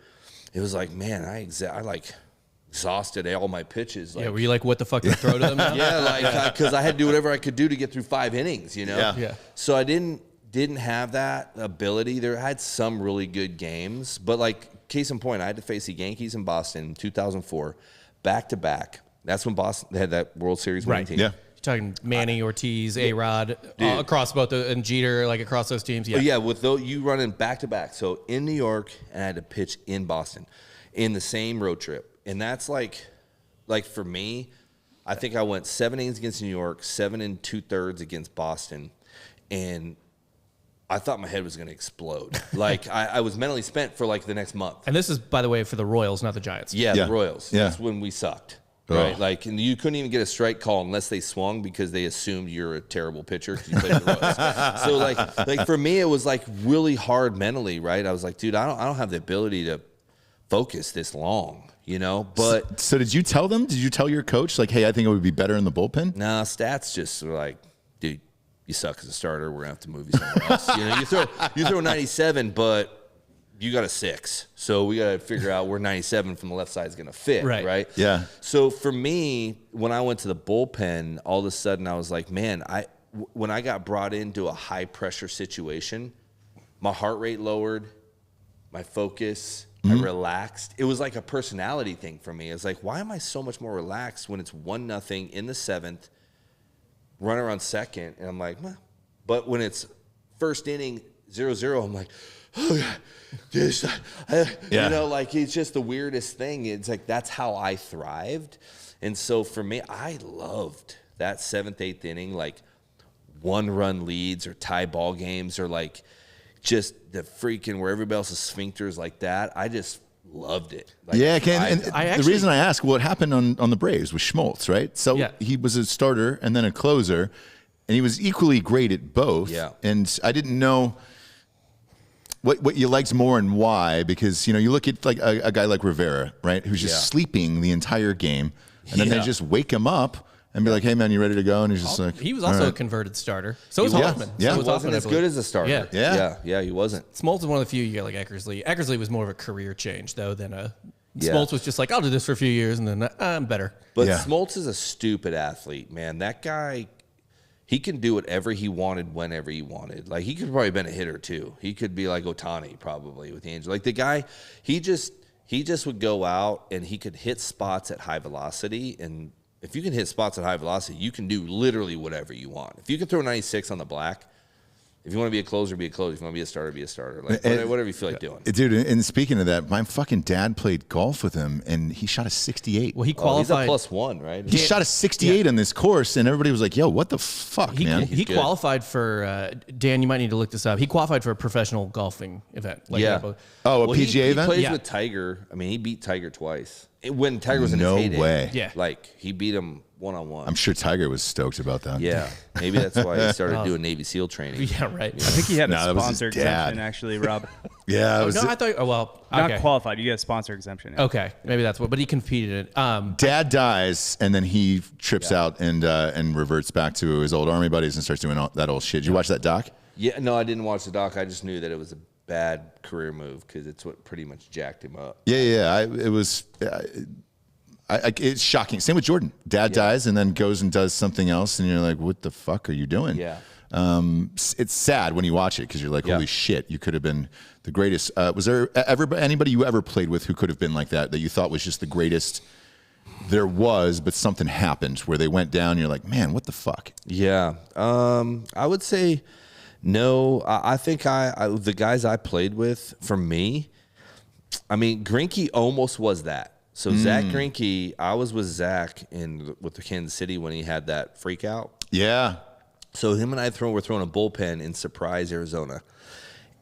[SPEAKER 4] it was like, man, I exhausted all my pitches. Like,
[SPEAKER 3] Yeah, were you like, what the fuck, to throw to them now?
[SPEAKER 4] yeah, like because I had to do whatever I could do to get through 5 innings. You know.
[SPEAKER 3] Yeah.
[SPEAKER 4] So I didn't have that ability. I had some really good games, but like case in point, I had to face the Yankees in Boston in 2004, back to back. That's when Boston had that World Series winning team.
[SPEAKER 2] Yeah.
[SPEAKER 3] You're talking Manning, Ortiz, A-Rod, across both and Jeter, like across those teams. Yeah.
[SPEAKER 4] But yeah, with those, you running back to back. So in New York, and I had to pitch in Boston in the same road trip. And that's like for me, I think I went 7 innings against New York, 7 2/3 against Boston. And I thought my head was going to explode. Like I was mentally spent for like the next month.
[SPEAKER 3] And this is, by the way, for the Royals, not the Giants.
[SPEAKER 4] Yeah,
[SPEAKER 2] Yeah.
[SPEAKER 4] the Royals.
[SPEAKER 2] Yeah.
[SPEAKER 4] That's when we sucked. Right, like, and you couldn't even get a strike call unless they swung because they assumed you're a terrible pitcher because you played the Royals. So, like for me, it was like really hard mentally. Right, I was like, dude, I don't have the ability to focus this long, you know. But
[SPEAKER 2] So did you tell them? Did you tell your coach, like, hey, I think it would be better in the bullpen?
[SPEAKER 4] nah, stats just were like, dude, you suck as a starter. We're gonna have to move you somewhere else. You know, you throw 97, but you got a 6. So we got to figure out where 97 from the left side is going to fit, right?
[SPEAKER 2] Yeah.
[SPEAKER 4] So for me, when I went to the bullpen, all of a sudden I was like, man, when I got brought into a high pressure situation, my heart rate lowered, my focus, I relaxed. It was like a personality thing for me. It's like, why am I so much more relaxed when it's 1-0 in the 7th, runner on second, and I'm like, well. But when it's first inning 0-0, I'm like, oh God, you know, like it's just the weirdest thing. It's like that's how I thrived, and so for me, I loved that 7th, 8th inning, like 1-run leads or tie ball games or like just the freaking where everybody else's sphincters like that. I just loved it. Like,
[SPEAKER 2] Yeah, and
[SPEAKER 3] I
[SPEAKER 2] the reason I ask what happened on the Braves was Schmaltz, right? So
[SPEAKER 3] Yeah.
[SPEAKER 2] he was a starter and then a closer, and he was equally great at both.
[SPEAKER 4] Yeah.
[SPEAKER 2] And I didn't know what you liked more and why, because you know you look at like a guy like Rivera, right, who's just sleeping the entire game, and then they just wake him up and be like, "Hey man, you ready to go?" And he's just like,
[SPEAKER 3] He was also
[SPEAKER 2] "All
[SPEAKER 3] a
[SPEAKER 2] right."
[SPEAKER 3] converted starter. So was
[SPEAKER 2] was.
[SPEAKER 3] Hoffman.
[SPEAKER 2] Yeah.
[SPEAKER 3] So
[SPEAKER 4] He
[SPEAKER 3] was
[SPEAKER 4] wasn't
[SPEAKER 3] Hoffman, I
[SPEAKER 4] as
[SPEAKER 3] believe.
[SPEAKER 4] good as a starter.
[SPEAKER 3] Yeah.
[SPEAKER 4] Yeah, he wasn't.
[SPEAKER 3] Smoltz is one of the few you get like Eckersley. Eckersley was more of a career change, though, than a...
[SPEAKER 4] Yeah.
[SPEAKER 3] Smoltz was just like, I'll do this for a few years, and then I'm better.
[SPEAKER 4] But
[SPEAKER 2] Yeah.
[SPEAKER 4] Smoltz is a stupid athlete, man. That guy, he can do whatever he wanted whenever he wanted. Like, he could have probably been a hitter, too. He could be like Ohtani, probably, with the Angels. Like, the guy, he just would go out, and he could hit spots at high velocity. And if you can hit spots at high velocity, you can do literally whatever you want. If you can throw 96 on the black, if you want to be a closer, be a closer. If you want to be a starter, be a starter. Like, whatever you feel like doing.
[SPEAKER 2] Dude, and speaking of that, my fucking dad played golf with him, and he shot a 68.
[SPEAKER 3] Well, he
[SPEAKER 4] Oh, he's a
[SPEAKER 3] qualified...
[SPEAKER 4] +1, right?
[SPEAKER 2] He shot a 68 on this course, and everybody was like, "Yo, what the fuck, man?"
[SPEAKER 3] He
[SPEAKER 4] good.
[SPEAKER 3] qualified for... Dan, you might need to look this up. He qualified for a professional golfing event. Like
[SPEAKER 4] Yeah.
[SPEAKER 3] that.
[SPEAKER 2] Oh, a
[SPEAKER 4] Well,
[SPEAKER 2] PGA
[SPEAKER 4] he
[SPEAKER 2] event?
[SPEAKER 4] plays
[SPEAKER 3] Yeah.
[SPEAKER 4] with Tiger. I mean, he beat Tiger twice. When Tiger was in
[SPEAKER 2] No
[SPEAKER 4] his heyday.
[SPEAKER 2] way.
[SPEAKER 3] Yeah.
[SPEAKER 4] Like, he beat him one-on-one.
[SPEAKER 2] I'm sure Tiger was stoked about that.
[SPEAKER 4] Yeah. Maybe that's why he started doing Navy SEAL training.
[SPEAKER 3] Yeah, right.
[SPEAKER 5] I think he had
[SPEAKER 2] No,
[SPEAKER 5] a
[SPEAKER 2] that was his
[SPEAKER 5] sponsor
[SPEAKER 2] dad.
[SPEAKER 5] exemption, actually, Rob.
[SPEAKER 2] Yeah, it was.
[SPEAKER 3] No, I thought... Oh, well,
[SPEAKER 5] Not
[SPEAKER 3] okay.
[SPEAKER 5] qualified. You get a sponsor exemption. Yeah.
[SPEAKER 3] Okay, maybe that's what... But he competed in it.
[SPEAKER 2] Dad dies, and then he trips out and reverts back to his old army buddies and starts doing all that old shit. Did you watch that doc?
[SPEAKER 4] Yeah, no, I didn't watch the doc. I just knew that it was a bad career move because it's what pretty much jacked him up.
[SPEAKER 2] Yeah. It was. It's shocking. Same with Jordan. Dad dies and then goes and does something else, and you're like, what the fuck are you doing?
[SPEAKER 4] Yeah.
[SPEAKER 2] It's sad when you watch it because you're like, holy shit, you could have been the greatest. Was there ever anybody you ever played with who could have been like that you thought was just the greatest there was, but something happened where they went down and you're like, man, what the fuck?
[SPEAKER 4] Yeah. I would say no. I think the guys I played with, for me, I mean, Greinke almost was that. So Zach Greinke, I was with Zach with the Kansas City when he had that freak out.
[SPEAKER 2] Yeah.
[SPEAKER 4] So him and I were throwing a bullpen in Surprise, Arizona.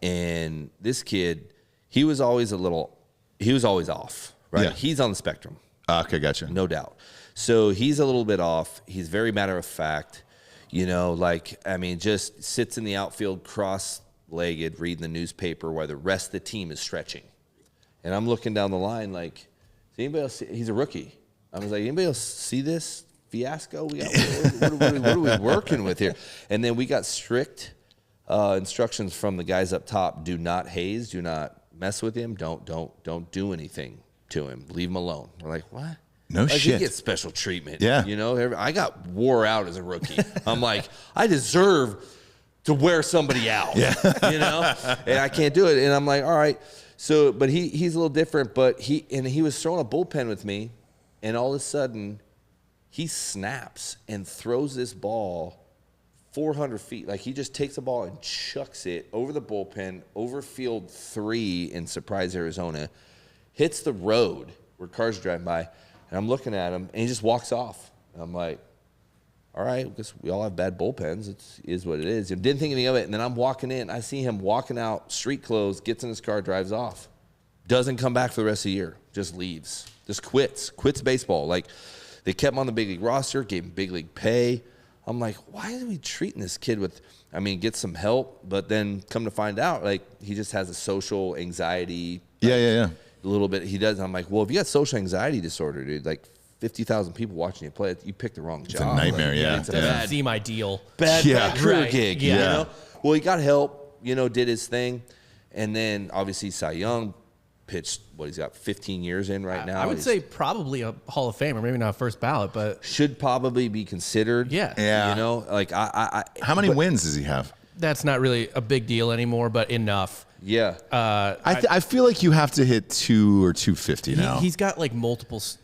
[SPEAKER 4] And this kid, he was always off, right?
[SPEAKER 2] Yeah.
[SPEAKER 4] He's on the spectrum.
[SPEAKER 2] Okay, gotcha.
[SPEAKER 4] No doubt. So he's a little bit off. He's very matter of fact, just sits in the outfield cross-legged reading the newspaper while the rest of the team is stretching. And I'm looking down the line like, does anybody else he's a rookie. I was like, anybody else see this fiasco? What are we working with here? And then we got strict instructions from the guys up top. Do not haze. Do not mess with him. Don't do anything to him. Leave him alone. We're like, what?
[SPEAKER 2] No shit.
[SPEAKER 4] He gets special treatment.
[SPEAKER 2] Yeah.
[SPEAKER 4] I got wore out as a rookie. I'm like, I deserve to wear somebody out. Yeah. And I can't do it. And I'm like, all right. So, but he's a little different. But he was throwing a bullpen with me, and all of a sudden, he snaps and throws this ball 400 feet. Like, he just takes a ball and chucks it over the bullpen, over field 3 in Surprise, Arizona, hits the road where cars are driving by, and I'm looking at him, and he just walks off. And I'm like, all right, because we all have bad bullpens. It is what it is. And didn't think anything of it. And then I'm walking in. I see him walking out, street clothes, gets in his car, drives off. Doesn't come back for the rest of the year. Just leaves. Just quits baseball. Like, they kept him on the big league roster, gave him big league pay. I'm like, why are we treating this kid get some help, but then come to find out, like, he just has a social anxiety.
[SPEAKER 2] Yeah.
[SPEAKER 4] A little bit. He does. I'm like, well, if you got social anxiety disorder, dude, like 50,000 people watching you play, you picked the wrong job.
[SPEAKER 2] It's a nightmare,
[SPEAKER 3] It doesn't seem ideal.
[SPEAKER 4] Bad career
[SPEAKER 3] Right.
[SPEAKER 4] gig.
[SPEAKER 3] Yeah.
[SPEAKER 4] Well, he got help, did his thing. And then obviously Cy Young pitched he's got 15 years in right now.
[SPEAKER 3] I would say probably a Hall of Famer, maybe not first ballot, but
[SPEAKER 4] should probably be considered.
[SPEAKER 3] Yeah.
[SPEAKER 2] Yeah. How many wins does he have?
[SPEAKER 3] That's not really a big deal anymore, but enough.
[SPEAKER 4] Yeah.
[SPEAKER 2] I feel like you have to hit 2 or 250 now.
[SPEAKER 3] He's got like multiple Cy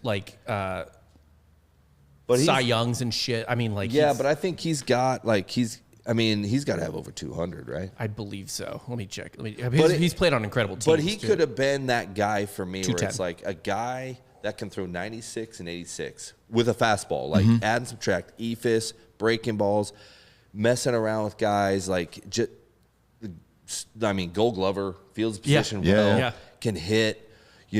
[SPEAKER 3] Youngs and shit. I mean, like,
[SPEAKER 4] yeah, but I think he's got he's got to have over 200, right?
[SPEAKER 3] I believe so. Let me check. He's played on incredible teams.
[SPEAKER 4] But he could have been that guy for me, where
[SPEAKER 3] 210.
[SPEAKER 4] it's like a guy that can throw 96 and 86 with a fastball, like add and subtract, ephus, breaking balls, messing around with guys Gold Glover, fields position can hit,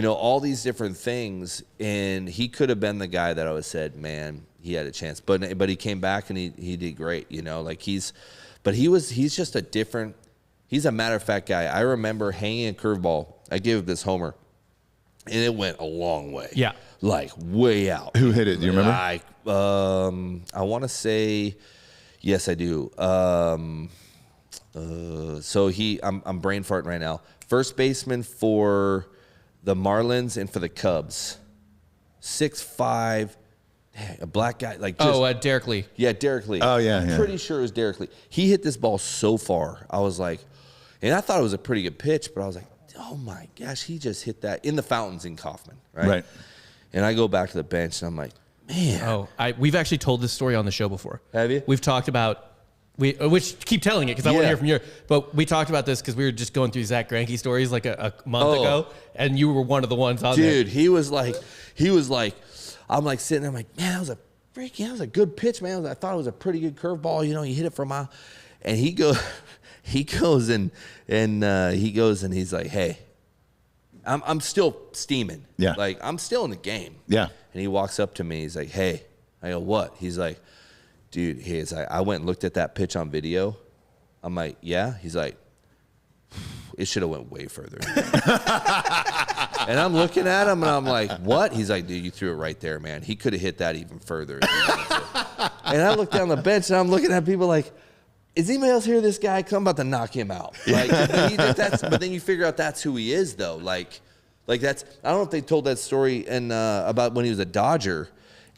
[SPEAKER 4] all these different things. And he could have been the guy that I would said, man, he had a chance. But he came back and he did great, he's just a different, he's a matter of fact guy. I remember hanging a curveball. I gave this homer, and it went a long way. Yeah. Like way out.
[SPEAKER 2] Who hit it? Do you remember?
[SPEAKER 4] I want to say, yes, I do. So I'm brain farting right now. First baseman for the Marlins and for the Cubs. 6'5", a black guy.
[SPEAKER 3] Derek Lee.
[SPEAKER 4] Yeah, Derek Lee.
[SPEAKER 2] Oh, yeah.
[SPEAKER 4] I'm pretty sure it was Derek Lee. He hit this ball so far. I was like, and I thought it was a pretty good pitch, but I was like, oh my gosh, he just hit that in the fountains in Kaufman, right?
[SPEAKER 2] Right.
[SPEAKER 4] And I go back to the bench and I'm like, man.
[SPEAKER 3] We've actually told this story on the show before.
[SPEAKER 4] Have you?
[SPEAKER 3] We've talked about. Which keep telling it because I want to hear from you. But we talked about this because we were just going through Zach Greinke stories like a month ago, and you were one of the ones on there.
[SPEAKER 4] Dude, he was like, I'm like sitting there, I'm like, man, that was a good pitch, man. I thought it was a pretty good curveball. He hit it for a mile, and he goes and he's like, hey, I'm still steaming.
[SPEAKER 2] Yeah.
[SPEAKER 4] Like, I'm still in the game.
[SPEAKER 2] Yeah.
[SPEAKER 4] And he walks up to me. He's like, hey. I go, what? He's like, dude, I went and looked at that pitch on video. I'm like, yeah? He's like, it should have went way further. And I'm looking at him, and I'm like, what? He's like, dude, you threw it right there, man. He could have hit that even further. And I look down the bench, and I'm looking at people like, is anybody else hear this guy? 'Cause I'm about to knock him out. Like, but then you figure out that's who he is, though. Like, Like I don't know if they told that story about when he was a Dodger,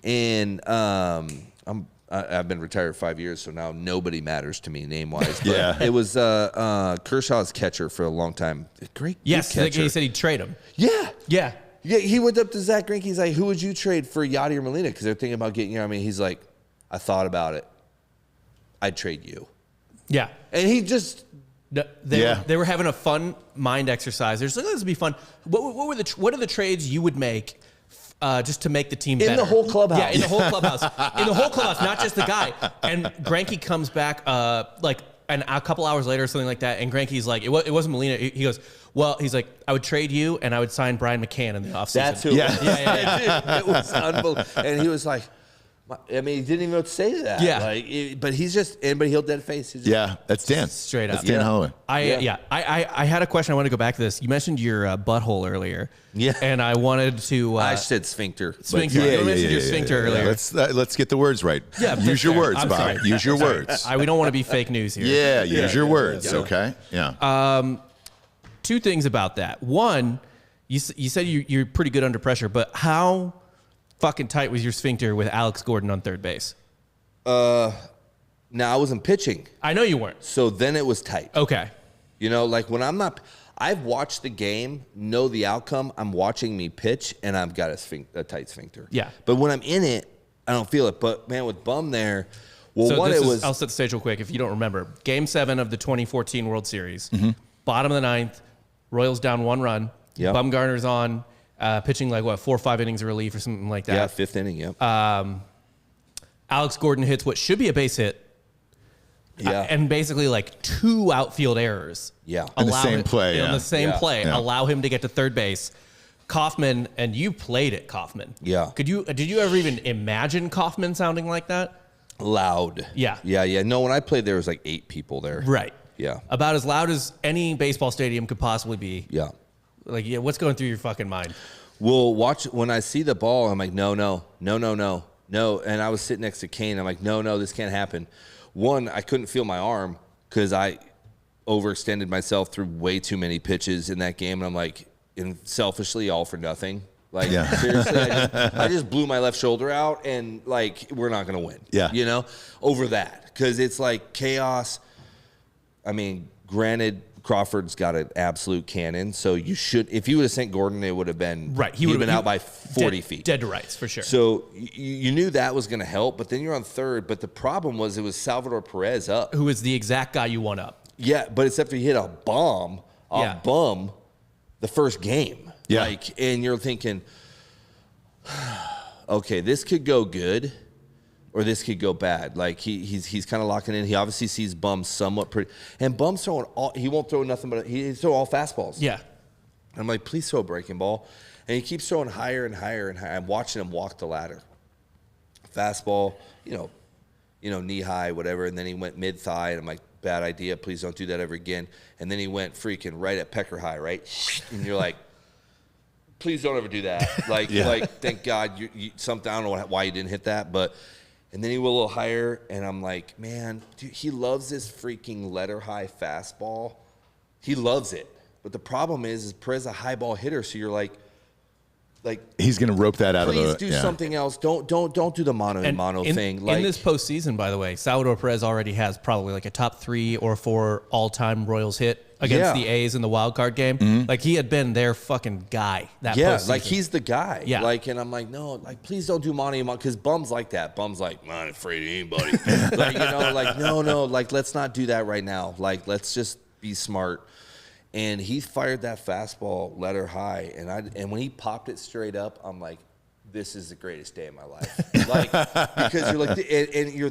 [SPEAKER 4] and I've been retired 5 years, so now nobody matters to me name-wise. But
[SPEAKER 2] Yeah.
[SPEAKER 4] it was Kershaw's catcher for a long time. Great catcher.
[SPEAKER 3] He said he'd trade him.
[SPEAKER 4] Yeah.
[SPEAKER 3] Yeah.
[SPEAKER 4] Yeah, he went up to Zach Greinke. He's like, who would you trade for Yachty or Molina? Because they're thinking about getting, he's like, I thought about it. I'd trade you.
[SPEAKER 3] Yeah.
[SPEAKER 4] And he just...
[SPEAKER 3] They were having a fun mind exercise. They're just like, this would be fun. What are the trades you would make just to make the team better?
[SPEAKER 4] In the whole clubhouse.
[SPEAKER 3] Yeah, in the whole clubhouse. In the whole clubhouse, not just the guy. And Greinke comes back a couple hours later or something like that, and Greinke's like, it wasn't Molina. He goes, well, he's like, I would trade you, and I would sign Brian McCann in the offseason.
[SPEAKER 4] That's who. Yeah. It was unbelievable. And he was like, he didn't even know what to say to that.
[SPEAKER 3] Yeah.
[SPEAKER 4] But he's just, but he'll dead face.
[SPEAKER 2] That's Dan.
[SPEAKER 3] Straight up.
[SPEAKER 2] That's Dan Holloway.
[SPEAKER 3] I had a question. I want to go back to this. You mentioned your butthole earlier.
[SPEAKER 4] Yeah.
[SPEAKER 3] And I wanted to.
[SPEAKER 4] I said sphincter.
[SPEAKER 3] Sphincter. You mentioned your sphincter earlier.
[SPEAKER 2] Let's get the words right.
[SPEAKER 3] Yeah,
[SPEAKER 2] use your words,
[SPEAKER 3] I'm
[SPEAKER 2] Bob.
[SPEAKER 3] sorry.
[SPEAKER 2] Use your words.
[SPEAKER 3] We don't want to be fake news here.
[SPEAKER 2] Yeah, use your words. Okay. Yeah.
[SPEAKER 3] Two things about that. One, you said you're pretty good under pressure, but how fucking tight was your sphincter with Alex Gordon on third base?
[SPEAKER 4] Now, I wasn't pitching.
[SPEAKER 3] I know you weren't.
[SPEAKER 4] So then it was tight.
[SPEAKER 3] Okay.
[SPEAKER 4] Like when I'm not, I've watched the game, know the outcome. I'm watching me pitch, and I've got a tight sphincter.
[SPEAKER 3] Yeah.
[SPEAKER 4] But when I'm in it, I don't feel it. But man, with Bum there,
[SPEAKER 3] I'll set the stage real quick if you don't remember. Game 7 of the 2014 World Series, bottom of the ninth, Royals down 1 run.
[SPEAKER 4] Yep.
[SPEAKER 3] Bumgarner's on, pitching 4 or 5 innings of relief or something like that.
[SPEAKER 4] Yeah, 5th inning. Yep.
[SPEAKER 3] Alex Gordon hits what should be a base hit.
[SPEAKER 4] Yeah.
[SPEAKER 3] And basically 2 outfield errors.
[SPEAKER 4] Yeah.
[SPEAKER 2] In the same play.
[SPEAKER 3] In the same play.
[SPEAKER 2] Yeah.
[SPEAKER 3] Allow him to get to third base. Kaufman, and you played it, Kaufman.
[SPEAKER 4] Yeah.
[SPEAKER 3] Did you ever even imagine Kaufman sounding like that?
[SPEAKER 4] Loud.
[SPEAKER 3] Yeah.
[SPEAKER 4] Yeah. No, when I played, there was 8 people there.
[SPEAKER 3] Right.
[SPEAKER 4] Yeah.
[SPEAKER 3] About as loud as any baseball stadium could possibly be.
[SPEAKER 4] Yeah.
[SPEAKER 3] What's going through your fucking mind?
[SPEAKER 4] Well, watch when I see the ball, I'm like, no. And I was sitting next to Kane. I'm like, no, this can't happen. One, I couldn't feel my arm because I overextended myself through way too many pitches in that game. And I'm like, selfishly, all for nothing. Seriously, I just blew my left shoulder out, and we're not going to win.
[SPEAKER 2] Yeah.
[SPEAKER 4] Over that. Because it's chaos. Granted, Crawford's got an absolute cannon, so you should. If you would have sent Gordon, it would have been
[SPEAKER 3] right.
[SPEAKER 4] He would have been out by 40 feet,
[SPEAKER 3] dead to rights for sure.
[SPEAKER 4] So you knew that was going to help, but then you're on third. But the problem was it was Salvador Perez up,
[SPEAKER 3] who is the exact guy you want up.
[SPEAKER 4] Yeah, but it's after he hit a bomb off Bum the first game.
[SPEAKER 2] Yeah,
[SPEAKER 4] and you're thinking, okay, this could go good. Or this could go bad. He's kind of locking in. He obviously sees Bum somewhat pretty. And Bum's throwing he won't throw nothing but he throw all fastballs.
[SPEAKER 3] Yeah.
[SPEAKER 4] And I'm like, please throw a breaking ball. And he keeps throwing higher and higher and higher. I'm watching him walk the ladder. Fastball, knee high, whatever. And then he went mid thigh, and I'm like, bad idea. Please don't do that ever again. And then he went freaking right at pecker high, right? And you're like, please don't ever do that. Thank God you something. I don't know why you didn't hit that, but. And then he went a little higher, and I'm like, man, dude, he loves this freaking letter high fastball. He loves it. But the problem is Perez is a high ball hitter, so you're like
[SPEAKER 2] he's going to rope that out of the.
[SPEAKER 4] Please do something else. Don't do the mono thing.
[SPEAKER 3] In this postseason, by the way, Salvador Perez already has probably a top 3 or 4 all-time Royals hit against the A's in the wild card game. Mm-hmm. He had been their fucking guy that postseason.
[SPEAKER 4] He's the guy.
[SPEAKER 3] Yeah.
[SPEAKER 4] And I'm like, no, please don't do mono because Bum's like that. Bum's like, I'm not afraid of anybody. No, let's not do that right now. Let's just be smart. And he fired that fastball letter high, and when he popped it straight up, I'm like, this is the greatest day of my life. Because you're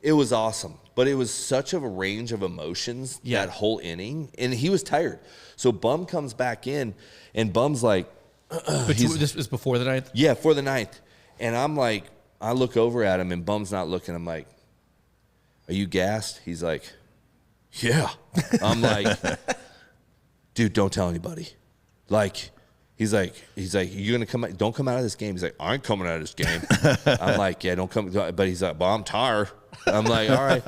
[SPEAKER 4] it was awesome. But it was such a range of emotions that whole inning, and he was tired. So Bum comes back in, and Bum's like,
[SPEAKER 3] this was before the ninth?
[SPEAKER 4] Yeah, for the ninth. And I'm like, I look over at him, and Bum's not looking. I'm like, are you gassed? He's like, yeah. I'm like, dude, don't tell anybody. He's like, you're gonna don't come out of this game. He's like, I ain't coming out of this game. I'm like, yeah, don't come. But he's like, well, I'm tired. I'm like, all right.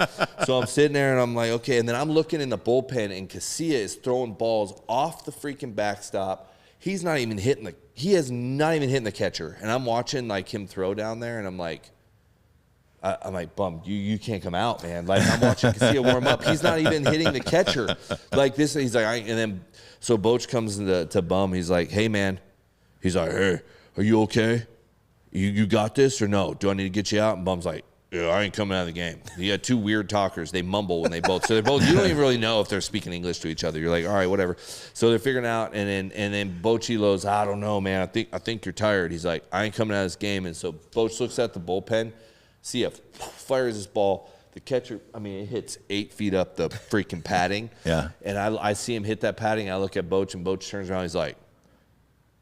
[SPEAKER 4] So I'm sitting there and I'm like, okay. And then I'm looking in the bullpen and Casilla is throwing balls off the freaking backstop. He has not even hitting the catcher. And I'm watching like him throw down there and I'm like, Bum, you can't come out, man. Like I'm watching Casilla warm up. He's not even hitting the catcher. Like this, he's like, and then so Boch comes to Bum. He's like, hey man. He's like, hey, are you okay? You got this or no? Do I need to get you out? And Bum's like, yeah, I ain't coming out of the game. You got two weird talkers. They mumble when they both. So they're both. You don't even really know if they're speaking English to each other. You're like, all right, whatever. So they're figuring out, and then Bochylo's, I don't know, man. I think you're tired. He's like, I ain't coming out of this game. And so Boch looks at the bullpen, fires his ball. The catcher, it hits 8 feet up the freaking padding.
[SPEAKER 2] Yeah.
[SPEAKER 4] And I see him hit that padding. I look at Boch, and Boch turns around. He's like,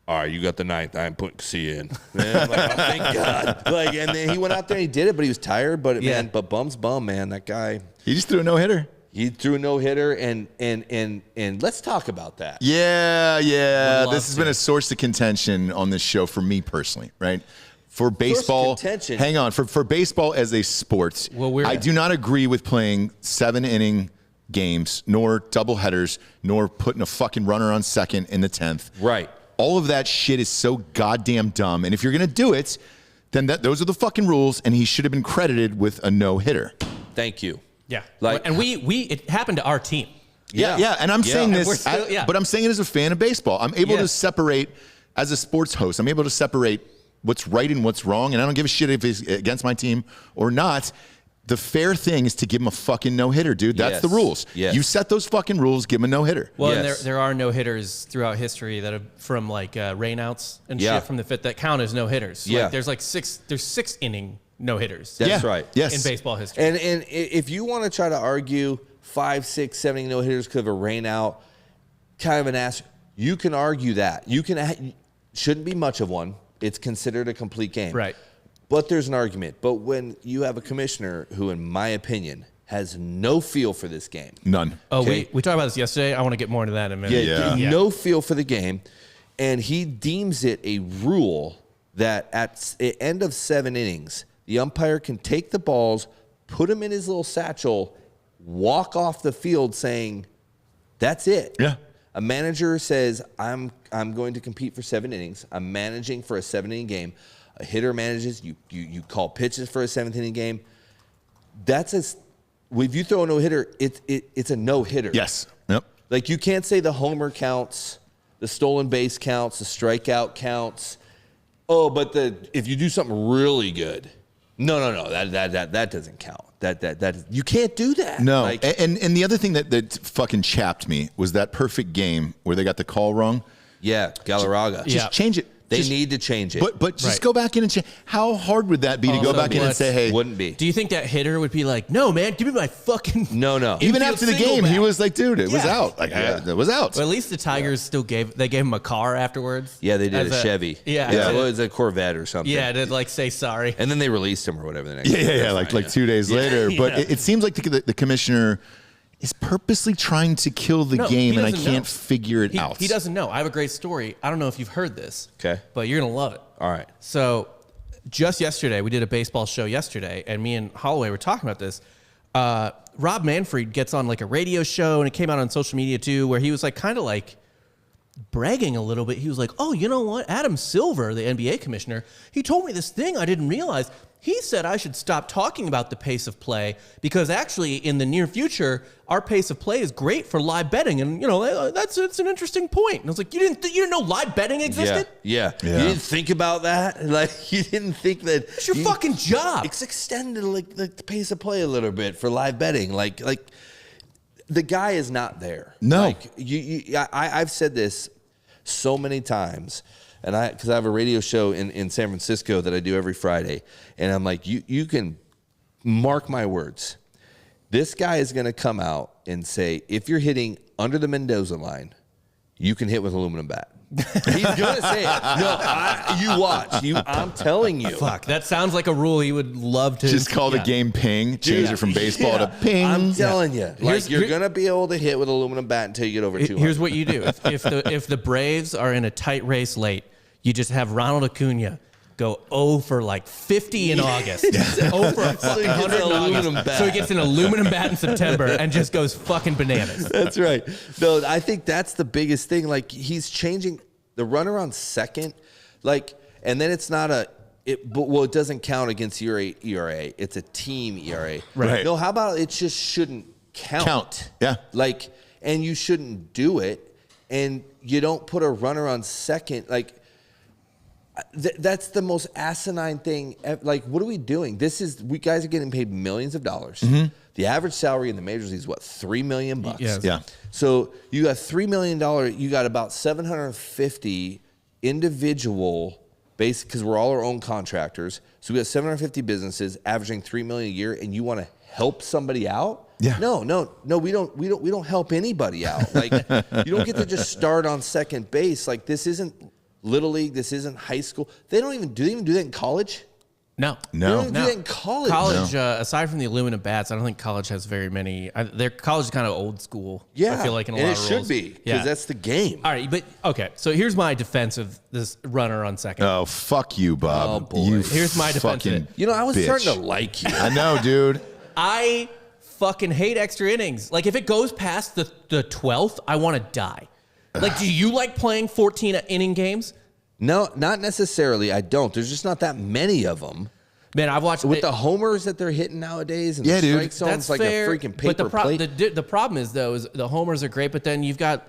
[SPEAKER 4] all right, you got the 9th. I ain't putting Casilla in. Man, I'm like, oh, thank God. Like, and then he went out there and he did it, but he was tired. But man, but Bum's bum, man. That guy.
[SPEAKER 2] He just threw a no-hitter.
[SPEAKER 4] He threw a no-hitter, and let's talk about that.
[SPEAKER 2] Yeah. This has been a source of contention on this show for me personally, right? For baseball, hang on. For baseball as a sport, I do not agree with playing 7-inning games, nor doubleheaders, nor putting a fucking runner on second in the 10th.
[SPEAKER 4] Right.
[SPEAKER 2] All of that shit is so goddamn dumb. And if you're going to do it, then those are the fucking rules, and he should have been credited with a no-hitter.
[SPEAKER 4] Thank you.
[SPEAKER 3] Yeah.
[SPEAKER 4] Like,
[SPEAKER 3] and it happened to our team.
[SPEAKER 2] Yeah. And I'm saying this,
[SPEAKER 3] still,
[SPEAKER 2] but I'm saying it as a fan of baseball. I'm able to separate, as a sports host, I'm able to separate what's right and what's wrong, and I don't give a shit if it's against my team or not. The fair thing is to give him a fucking no-hitter, dude. That's the rules.
[SPEAKER 4] Yes.
[SPEAKER 2] You set those fucking rules, give him a no-hitter.
[SPEAKER 3] Well, and there are no-hitters throughout history that are from like rainouts and shit from the fifth that count as no-hitters.
[SPEAKER 4] Yeah.
[SPEAKER 3] Like, there's 6-inning no-hitters.
[SPEAKER 4] That's right.
[SPEAKER 2] Yes.
[SPEAKER 3] In baseball history.
[SPEAKER 4] And if you want to try to argue 5, 6, 7 no-hitters because of a rainout, kind of an ass, you can argue that. Shouldn't be much of one. It's considered a complete game.
[SPEAKER 3] Right.
[SPEAKER 4] But there's an argument. But when you have a commissioner who, in my opinion, has no feel for this game.
[SPEAKER 2] None.
[SPEAKER 3] Oh,
[SPEAKER 4] okay?
[SPEAKER 3] we talked about this yesterday. I want to get more into that in a minute.
[SPEAKER 2] Yeah.
[SPEAKER 4] No feel for the game. And he deems it a rule that at the end of 7 innings, the umpire can take the balls, put them in his little satchel, walk off the field saying, that's it.
[SPEAKER 2] Yeah.
[SPEAKER 4] A manager says, I'm going to compete for 7 innings. I'm managing for a 7-inning game. A hitter manages. You call pitches for a 7th-inning game. If you throw a no-hitter, it's a no-hitter.
[SPEAKER 2] Yes. Yep.
[SPEAKER 4] Like, you can't say the homer counts, the stolen base counts, the strikeout counts. Oh, but if you do something really good, no, that doesn't count. That you can't do that.
[SPEAKER 2] No.
[SPEAKER 4] Like,
[SPEAKER 2] And the other thing that fucking chapped me was that perfect game where they got the call wrong.
[SPEAKER 4] yeah, Galarraga.
[SPEAKER 2] Just change it.
[SPEAKER 4] They need to change it.
[SPEAKER 2] But just go back in and change. How hard would that be to go back in and say, hey?
[SPEAKER 4] Wouldn't be.
[SPEAKER 3] Do you think that hitter would be like, no, man, give me my fucking...
[SPEAKER 4] No.
[SPEAKER 2] Even after the game, he was like, dude, it was
[SPEAKER 3] Yeah.
[SPEAKER 2] out. Like, it was out.
[SPEAKER 3] Well, at least the Tigers still gave him a car afterwards.
[SPEAKER 4] Yeah, they did
[SPEAKER 3] As
[SPEAKER 4] a Chevy.
[SPEAKER 3] Yeah.
[SPEAKER 4] It was a Corvette or something.
[SPEAKER 3] Yeah, to like say sorry.
[SPEAKER 4] And then they released him or whatever the next
[SPEAKER 2] Yeah, like 2 days later. But it seems like the commissioner is purposely trying to kill the game,
[SPEAKER 3] he
[SPEAKER 2] and I
[SPEAKER 3] doesn't
[SPEAKER 2] can't
[SPEAKER 3] know.
[SPEAKER 2] figure it out.
[SPEAKER 3] He doesn't know. I have a great story. I don't know if you've heard this.
[SPEAKER 4] Okay.
[SPEAKER 3] But you're going to love it.
[SPEAKER 4] All right.
[SPEAKER 3] So just yesterday, we did a baseball show yesterday, and me and Holloway were talking about this. Rob Manfred gets on like a radio show, and it came out on social media too, where he was like kind of like bragging a little bit. He was like, oh, you know what? Adam Silver, the NBA commissioner, he told me this thing I didn't realize. He said I should stop talking about the pace of play because actually in the near future, our pace of play is great for live betting. And, it's an interesting point. And I was like, you didn't know live betting existed?
[SPEAKER 4] Yeah. You didn't think about that? Like, you didn't think that...
[SPEAKER 3] It's your fucking job.
[SPEAKER 4] It's extended like the pace of play a little bit for live betting. Like the guy is not there.
[SPEAKER 2] No.
[SPEAKER 4] Like, I've said this so many times. And because I have a radio show in San Francisco that I do every Friday, and I'm like, you can mark my words. This guy is going to come out and say, if you're hitting under the Mendoza line, you can hit with aluminum bat. He's going to say it. No, you watch. I'm telling you.
[SPEAKER 3] Fuck, that sounds like a rule he would love to...
[SPEAKER 2] Just call the game ping, change it from baseball to ping.
[SPEAKER 4] I'm telling you. Like, you're going to be able to hit with aluminum bat until you get over 200.
[SPEAKER 3] Here's what you do. If the Braves are in a tight race late, you just have Ronald Acuna go 0 for like 50 in August. 0 for a fucking 100 in August. So he gets an aluminum bat in September and just goes fucking bananas.
[SPEAKER 4] That's right. No, I think that's the biggest thing. Like, he's changing the runner on second, like, and then it's not it doesn't count against your ERA. It's a team ERA.
[SPEAKER 2] Right.
[SPEAKER 4] No, how about it just shouldn't count?
[SPEAKER 2] Yeah.
[SPEAKER 4] Like, and you shouldn't do it, and you don't put a runner on second. Like, that's the most asinine thing. Like, what are we doing? We guys are getting paid millions of dollars. Mm-hmm. The average salary in the majors is what, $3 million bucks?
[SPEAKER 3] Yes.
[SPEAKER 2] Yeah.
[SPEAKER 4] So you got $3 million. You got about 750 individual base, because we're all our own contractors. So we got 750 businesses averaging $3 million a year, and you want to help somebody out?
[SPEAKER 2] Yeah.
[SPEAKER 4] No. We don't help anybody out. Like, you don't get to just start on second base. Like, this isn't Little League. This isn't high school. They don't even do that in college.
[SPEAKER 3] No.
[SPEAKER 4] They don't even do that in college.
[SPEAKER 3] College, aside from the aluminum bats, I don't think college has very many. Their college is kind of old school.
[SPEAKER 4] Yeah,
[SPEAKER 3] I feel like in a
[SPEAKER 4] and
[SPEAKER 3] lot
[SPEAKER 4] it
[SPEAKER 3] of
[SPEAKER 4] should
[SPEAKER 3] roles.
[SPEAKER 4] be, because
[SPEAKER 3] Yeah.
[SPEAKER 4] that's the game.
[SPEAKER 3] All right, but okay. So here's my defense of this runner on second.
[SPEAKER 2] Oh, fuck you, Bob.
[SPEAKER 4] Oh, boy.
[SPEAKER 2] You
[SPEAKER 3] Here's my defense of
[SPEAKER 2] fucking
[SPEAKER 3] it.
[SPEAKER 4] You know, I was
[SPEAKER 2] bitch.
[SPEAKER 4] starting to like you.
[SPEAKER 2] I know, dude.
[SPEAKER 3] I fucking hate extra innings. Like, if it goes past the 12th, I want to die. Like, do you like playing 14 inning games?
[SPEAKER 4] No, not necessarily. I don't. There's just not that many of them.
[SPEAKER 3] Man, I've watched
[SPEAKER 4] With the homers that they're hitting nowadays, and
[SPEAKER 2] Yeah,
[SPEAKER 4] the
[SPEAKER 2] dude.
[SPEAKER 4] strike zone's
[SPEAKER 3] That's
[SPEAKER 4] like
[SPEAKER 3] fair,
[SPEAKER 4] a freaking paper
[SPEAKER 3] but
[SPEAKER 4] plate.
[SPEAKER 3] the problem is, though, is the homers are great, but then you've got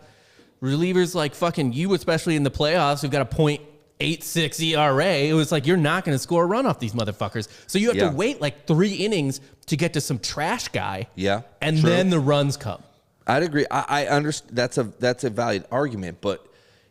[SPEAKER 3] relievers like fucking you, especially in the playoffs, who've got a .86 ERA. It was like, you're not going to score a run off these motherfuckers. So you have
[SPEAKER 4] Yeah.
[SPEAKER 3] to wait like 3 innings to get to some trash guy.
[SPEAKER 4] Yeah,
[SPEAKER 3] And
[SPEAKER 4] true.
[SPEAKER 3] then the runs come.
[SPEAKER 4] I'd agree. I understand. That's a valid argument, but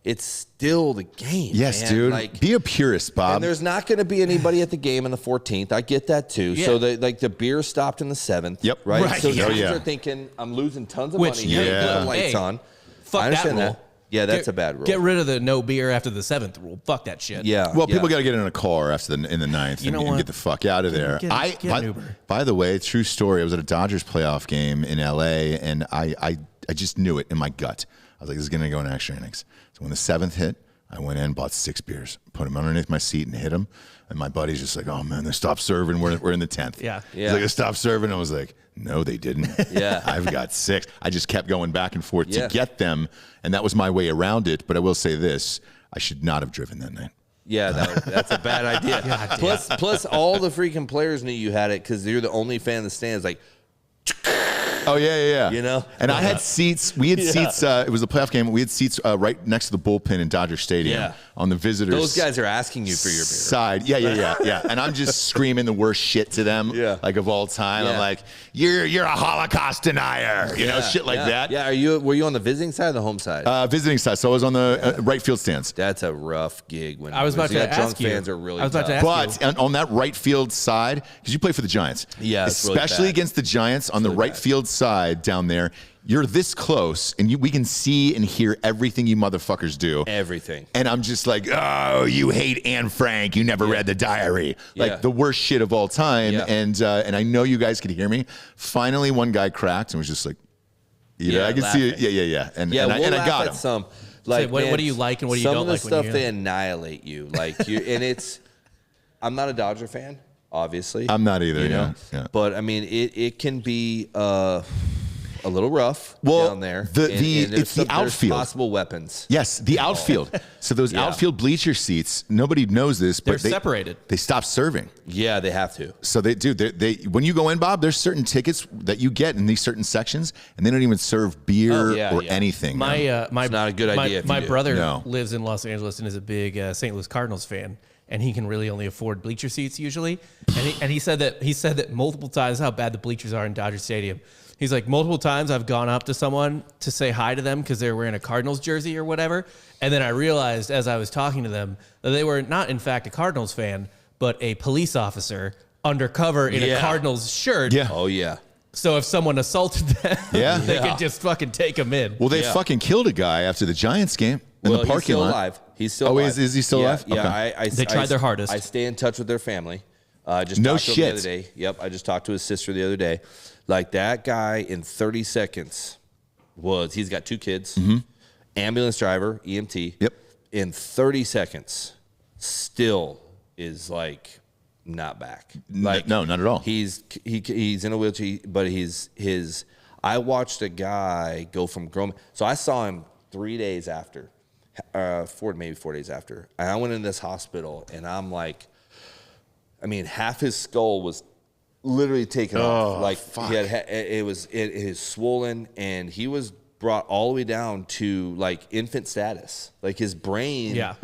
[SPEAKER 4] it's still the game.
[SPEAKER 2] Yes,
[SPEAKER 4] man.
[SPEAKER 2] dude.
[SPEAKER 4] Like,
[SPEAKER 2] Be a purist, Bob.
[SPEAKER 4] and there's not going to be anybody at the game on the 14th. I get that too.
[SPEAKER 3] Yeah.
[SPEAKER 4] So the beer stopped in the 7th.
[SPEAKER 2] Yep.
[SPEAKER 4] Right.
[SPEAKER 3] Right,
[SPEAKER 4] So
[SPEAKER 3] yeah.
[SPEAKER 4] teams
[SPEAKER 2] Yeah.
[SPEAKER 4] are thinking, I'm losing tons of
[SPEAKER 3] Which,
[SPEAKER 4] money here.
[SPEAKER 2] yeah.
[SPEAKER 4] Put the lights
[SPEAKER 3] Hey,
[SPEAKER 4] on.
[SPEAKER 3] Fuck
[SPEAKER 4] I understand
[SPEAKER 3] that rule.
[SPEAKER 4] that. Yeah, that's a bad rule.
[SPEAKER 3] Get rid of the no beer after the 7th rule. Fuck that shit.
[SPEAKER 4] Yeah.
[SPEAKER 2] Well,
[SPEAKER 4] yeah.
[SPEAKER 2] people got to get in a car after in the 9th
[SPEAKER 3] You know
[SPEAKER 2] and
[SPEAKER 3] what?
[SPEAKER 2] get the fuck out of there.
[SPEAKER 3] Get an Uber.
[SPEAKER 2] By the way, true story. I was at a Dodgers playoff game in LA, and I just knew it in my gut. I was like, this is going to go in extra innings. So when the 7th hit, I went in, bought 6 beers, put them underneath my seat, and hit them. And my buddy's just like, oh man, they stopped serving. We're in the 10th.
[SPEAKER 3] Yeah.
[SPEAKER 2] He's like, they stopped serving. I was like, no, they didn't.
[SPEAKER 4] Yeah.
[SPEAKER 2] I've got 6. I just kept going back and forth
[SPEAKER 4] Yeah.
[SPEAKER 2] to get them, and that was my way around it. But I will say this: I should not have driven that night.
[SPEAKER 4] Yeah, that's a bad idea. Plus, all the freaking players knew you had it because you're the only fan in the stands. Like,
[SPEAKER 2] Oh yeah.
[SPEAKER 4] You know?
[SPEAKER 2] And I had seats. We had seats. It was a playoff game. We had seats right next to the bullpen in Dodger Stadium.
[SPEAKER 4] Yeah.
[SPEAKER 2] On the visitors.
[SPEAKER 4] those guys are asking you for your beer.
[SPEAKER 2] Side. Yeah. And I'm just screaming the worst shit to them.
[SPEAKER 4] Yeah.
[SPEAKER 2] Like of all time.
[SPEAKER 4] Yeah.
[SPEAKER 2] I'm like, you're a Holocaust denier. You know, shit like that.
[SPEAKER 4] Yeah. Were you on the visiting side or the home side?
[SPEAKER 2] Visiting side. So I was on the right field stands.
[SPEAKER 4] That's a rough gig. When
[SPEAKER 3] I was about to
[SPEAKER 4] drunk
[SPEAKER 3] ask you.
[SPEAKER 4] fans are really
[SPEAKER 3] I was about to
[SPEAKER 4] tough.
[SPEAKER 3] ask
[SPEAKER 2] But on that right field side, because you play for the Giants,
[SPEAKER 4] Yeah, it's really
[SPEAKER 2] especially
[SPEAKER 4] bad.
[SPEAKER 2] against the Giants on the
[SPEAKER 4] really
[SPEAKER 2] right
[SPEAKER 4] bad.
[SPEAKER 2] field side down there, you're this close, and we can see and hear everything you motherfuckers do.
[SPEAKER 4] Everything.
[SPEAKER 2] And I'm just like, oh, you hate Anne Frank. You never read the diary. Like
[SPEAKER 4] Yeah.
[SPEAKER 2] the worst shit of all time.
[SPEAKER 4] Yeah.
[SPEAKER 2] And I know you guys could hear me. Finally, one guy cracked and was just like,
[SPEAKER 4] Yeah,
[SPEAKER 2] I could see it.
[SPEAKER 4] laughing.
[SPEAKER 2] Yeah. And
[SPEAKER 4] Yeah,
[SPEAKER 2] I
[SPEAKER 4] we'll laugh
[SPEAKER 2] got
[SPEAKER 4] at
[SPEAKER 2] him.
[SPEAKER 4] some.
[SPEAKER 3] Say,
[SPEAKER 4] Like,
[SPEAKER 3] what
[SPEAKER 4] man,
[SPEAKER 3] do you like and what do you
[SPEAKER 4] some
[SPEAKER 3] don't
[SPEAKER 4] of the
[SPEAKER 3] like when
[SPEAKER 4] stuff
[SPEAKER 3] you
[SPEAKER 4] they
[SPEAKER 3] hear them?
[SPEAKER 4] annihilate you. Like you, and it's. I'm not a Dodger fan, obviously.
[SPEAKER 2] I'm not either.
[SPEAKER 4] You know?
[SPEAKER 2] Yeah.
[SPEAKER 4] But I mean, it can be a little rough down there.
[SPEAKER 2] it's the
[SPEAKER 4] there's
[SPEAKER 2] outfield.
[SPEAKER 4] possible weapons.
[SPEAKER 2] Yes, the outfield. So those
[SPEAKER 4] Yeah.
[SPEAKER 2] outfield bleacher seats, nobody knows this, but
[SPEAKER 3] They're separated.
[SPEAKER 2] They stopped serving.
[SPEAKER 4] Yeah, they have to.
[SPEAKER 2] So they when you go in, Bob, there's certain tickets that you get in these certain sections, and they don't even serve beer
[SPEAKER 4] Oh, yeah,
[SPEAKER 2] or
[SPEAKER 4] yeah.
[SPEAKER 2] anything. man.
[SPEAKER 3] My
[SPEAKER 4] It's not a good idea if you
[SPEAKER 3] My
[SPEAKER 4] do.
[SPEAKER 3] brother
[SPEAKER 2] No.
[SPEAKER 3] lives in Los Angeles and is a big St. Louis Cardinals fan, and he can really only afford bleacher seats usually. And he said that multiple times how bad the bleachers are in Dodger Stadium. He's like, multiple times I've gone up to someone to say hi to them because they're wearing a Cardinals jersey or whatever, and then I realized as I was talking to them that they were not in fact a Cardinals fan, but a police officer undercover in a
[SPEAKER 4] Yeah.
[SPEAKER 3] Cardinals shirt.
[SPEAKER 2] Yeah.
[SPEAKER 4] Oh yeah.
[SPEAKER 3] So if someone assaulted them,
[SPEAKER 2] Yeah.
[SPEAKER 3] they
[SPEAKER 4] Yeah.
[SPEAKER 3] could just fucking take them in.
[SPEAKER 2] Well, they
[SPEAKER 4] Yeah.
[SPEAKER 2] fucking killed a guy after the Giants game in the
[SPEAKER 4] He's
[SPEAKER 2] parking
[SPEAKER 4] still
[SPEAKER 2] lot.
[SPEAKER 4] alive. He's still
[SPEAKER 2] Oh,
[SPEAKER 4] alive.
[SPEAKER 2] is he still
[SPEAKER 4] Yeah,
[SPEAKER 2] alive?
[SPEAKER 4] Yeah,
[SPEAKER 2] Okay.
[SPEAKER 3] They tried their hardest.
[SPEAKER 4] I stay in touch with their family. Just
[SPEAKER 2] No
[SPEAKER 4] talked to him
[SPEAKER 2] shit.
[SPEAKER 4] the other day. Yep, I just talked to his sister the other day. Like that guy in 30 seconds he's got 2 kids, ambulance driver, EMT.
[SPEAKER 2] Yep.
[SPEAKER 4] In 30 seconds, still is like not back.
[SPEAKER 2] No, not at all.
[SPEAKER 4] He's in a wheelchair, but I watched a guy go from grown. So I saw him 3 days after, maybe 4 days after. And I went in this hospital, and I'm like, I mean, half his skull was literally taken off. Like
[SPEAKER 2] fuck.
[SPEAKER 4] It is swollen, and he was brought all the way down to like infant status. Like his brain, he had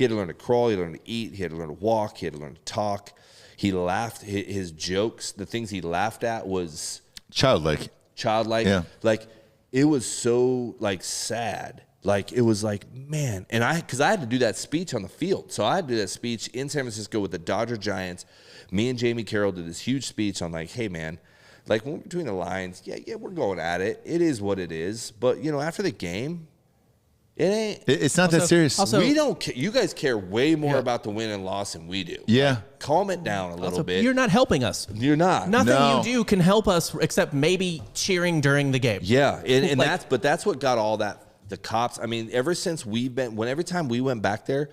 [SPEAKER 4] to learn to crawl, he had to learn to eat, he had to learn to walk, he had to learn to talk. He laughed. His jokes, the things he laughed at was
[SPEAKER 2] childlike.
[SPEAKER 4] Yeah. Like it was so like sad. Like it was like, man. And because I had to do that speech on the field. So I had to do that speech in San Francisco with the Dodger Giants. Me and Jamie Carroll did this huge speech on like, hey man, like when we're between the lines, yeah, we're going at it. It is what it is. But after the game, it ain't.
[SPEAKER 2] It's not that serious.
[SPEAKER 3] Also,
[SPEAKER 4] we don't. You guys care way more about the win and loss than we do.
[SPEAKER 2] Yeah.
[SPEAKER 4] Like, calm it down a little bit.
[SPEAKER 3] You're not helping us.
[SPEAKER 4] You're not.
[SPEAKER 3] Nothing
[SPEAKER 2] No.
[SPEAKER 3] you do can help us except maybe cheering during the game.
[SPEAKER 4] Yeah, and
[SPEAKER 3] Like-
[SPEAKER 4] that's what got all that. The cops. I mean, ever since every time we went back there,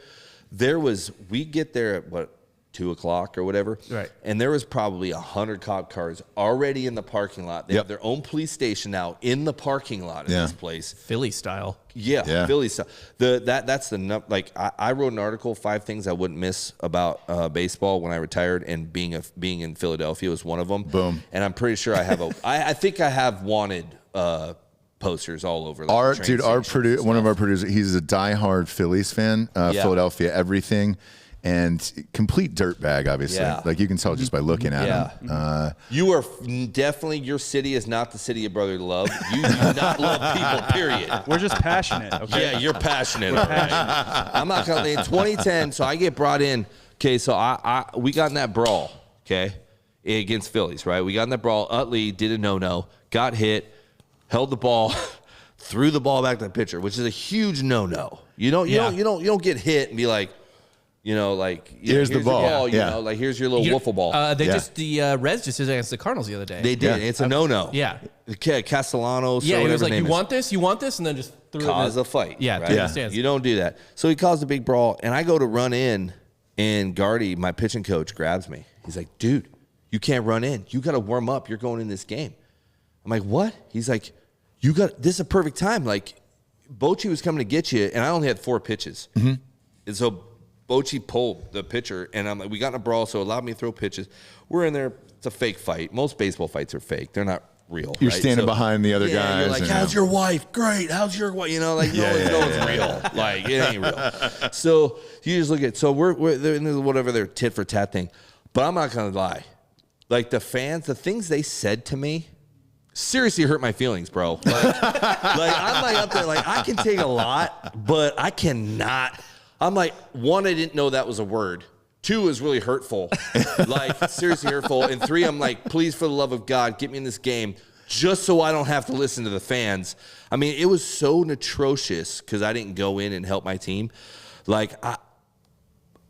[SPEAKER 4] we get there at 2:00 or whatever,
[SPEAKER 3] right?
[SPEAKER 4] And there was probably 100 cop cars already in the parking lot. They have their own police station now in the parking lot in this place,
[SPEAKER 3] Philly style.
[SPEAKER 4] Yeah. Philly style. That's the like I wrote an article, 5 things I wouldn't miss about baseball when I retired, and being in Philadelphia was one of them.
[SPEAKER 2] Boom.
[SPEAKER 4] And I'm pretty sure I have I think I have wanted posters all over. Like,
[SPEAKER 2] one of our producers, he's a diehard Phillies fan, Philadelphia everything, and complete dirtbag, obviously.
[SPEAKER 4] Yeah.
[SPEAKER 2] Like you can tell just by looking at him.
[SPEAKER 4] You are definitely, your city is not the city of brotherly love. You do not love people, period.
[SPEAKER 5] We're just passionate. Okay.
[SPEAKER 4] Yeah, you're passionate. I'm not going to. In 2010, so I get brought in. Okay, so we got in that brawl, okay, against Phillies, right? We got in that brawl. Utley did a no-no, got hit, held the ball, threw the ball back to the pitcher, which is a huge no-no. You don't get hit and be like, here's
[SPEAKER 2] the ball.
[SPEAKER 4] Like here's your little wiffle ball.
[SPEAKER 3] The Reds just did against the Cardinals the other day.
[SPEAKER 4] They did. It's a no-no.
[SPEAKER 3] Yeah.
[SPEAKER 4] Castellanos.
[SPEAKER 3] Yeah,
[SPEAKER 4] or
[SPEAKER 3] he
[SPEAKER 4] whatever
[SPEAKER 3] was like,
[SPEAKER 4] his name
[SPEAKER 3] you want this, and then just threw
[SPEAKER 4] cause
[SPEAKER 3] it.
[SPEAKER 4] a fight.
[SPEAKER 3] Yeah,
[SPEAKER 4] right?
[SPEAKER 3] through the stands.
[SPEAKER 4] You don't do that. So he caused a big brawl, and I go to run in, and Gardy, my pitching coach, grabs me. He's like, dude, you can't run in. You got to warm up. You're going in this game. I'm like, what? He's like, this is a perfect time. Like, Bochy was coming to get you, and I only had 4 pitches. Mm-hmm. And so Bochy pulled the pitcher, and I'm like, we got in a brawl, so it allowed me to throw pitches. We're in there. It's a fake fight. Most baseball fights are fake. They're not real.
[SPEAKER 2] You're
[SPEAKER 4] right?
[SPEAKER 2] standing behind the other guys.
[SPEAKER 4] You're like, how's your wife? Great. How's your wife? No one's real. Like, it ain't real. So you just look at, so we're in whatever their tit for tat thing. But I'm not going to lie. Like, the fans, the things they said to me seriously hurt my feelings, bro. Like I'm like up there, like I can take a lot, but I cannot. I'm like, 1, I didn't know that was a word. 2 is really hurtful, like seriously hurtful. And 3, I'm like, please, for the love of God, get me in this game just so I don't have to listen to the fans. I mean, it was so atrocious because I didn't go in and help my team. Like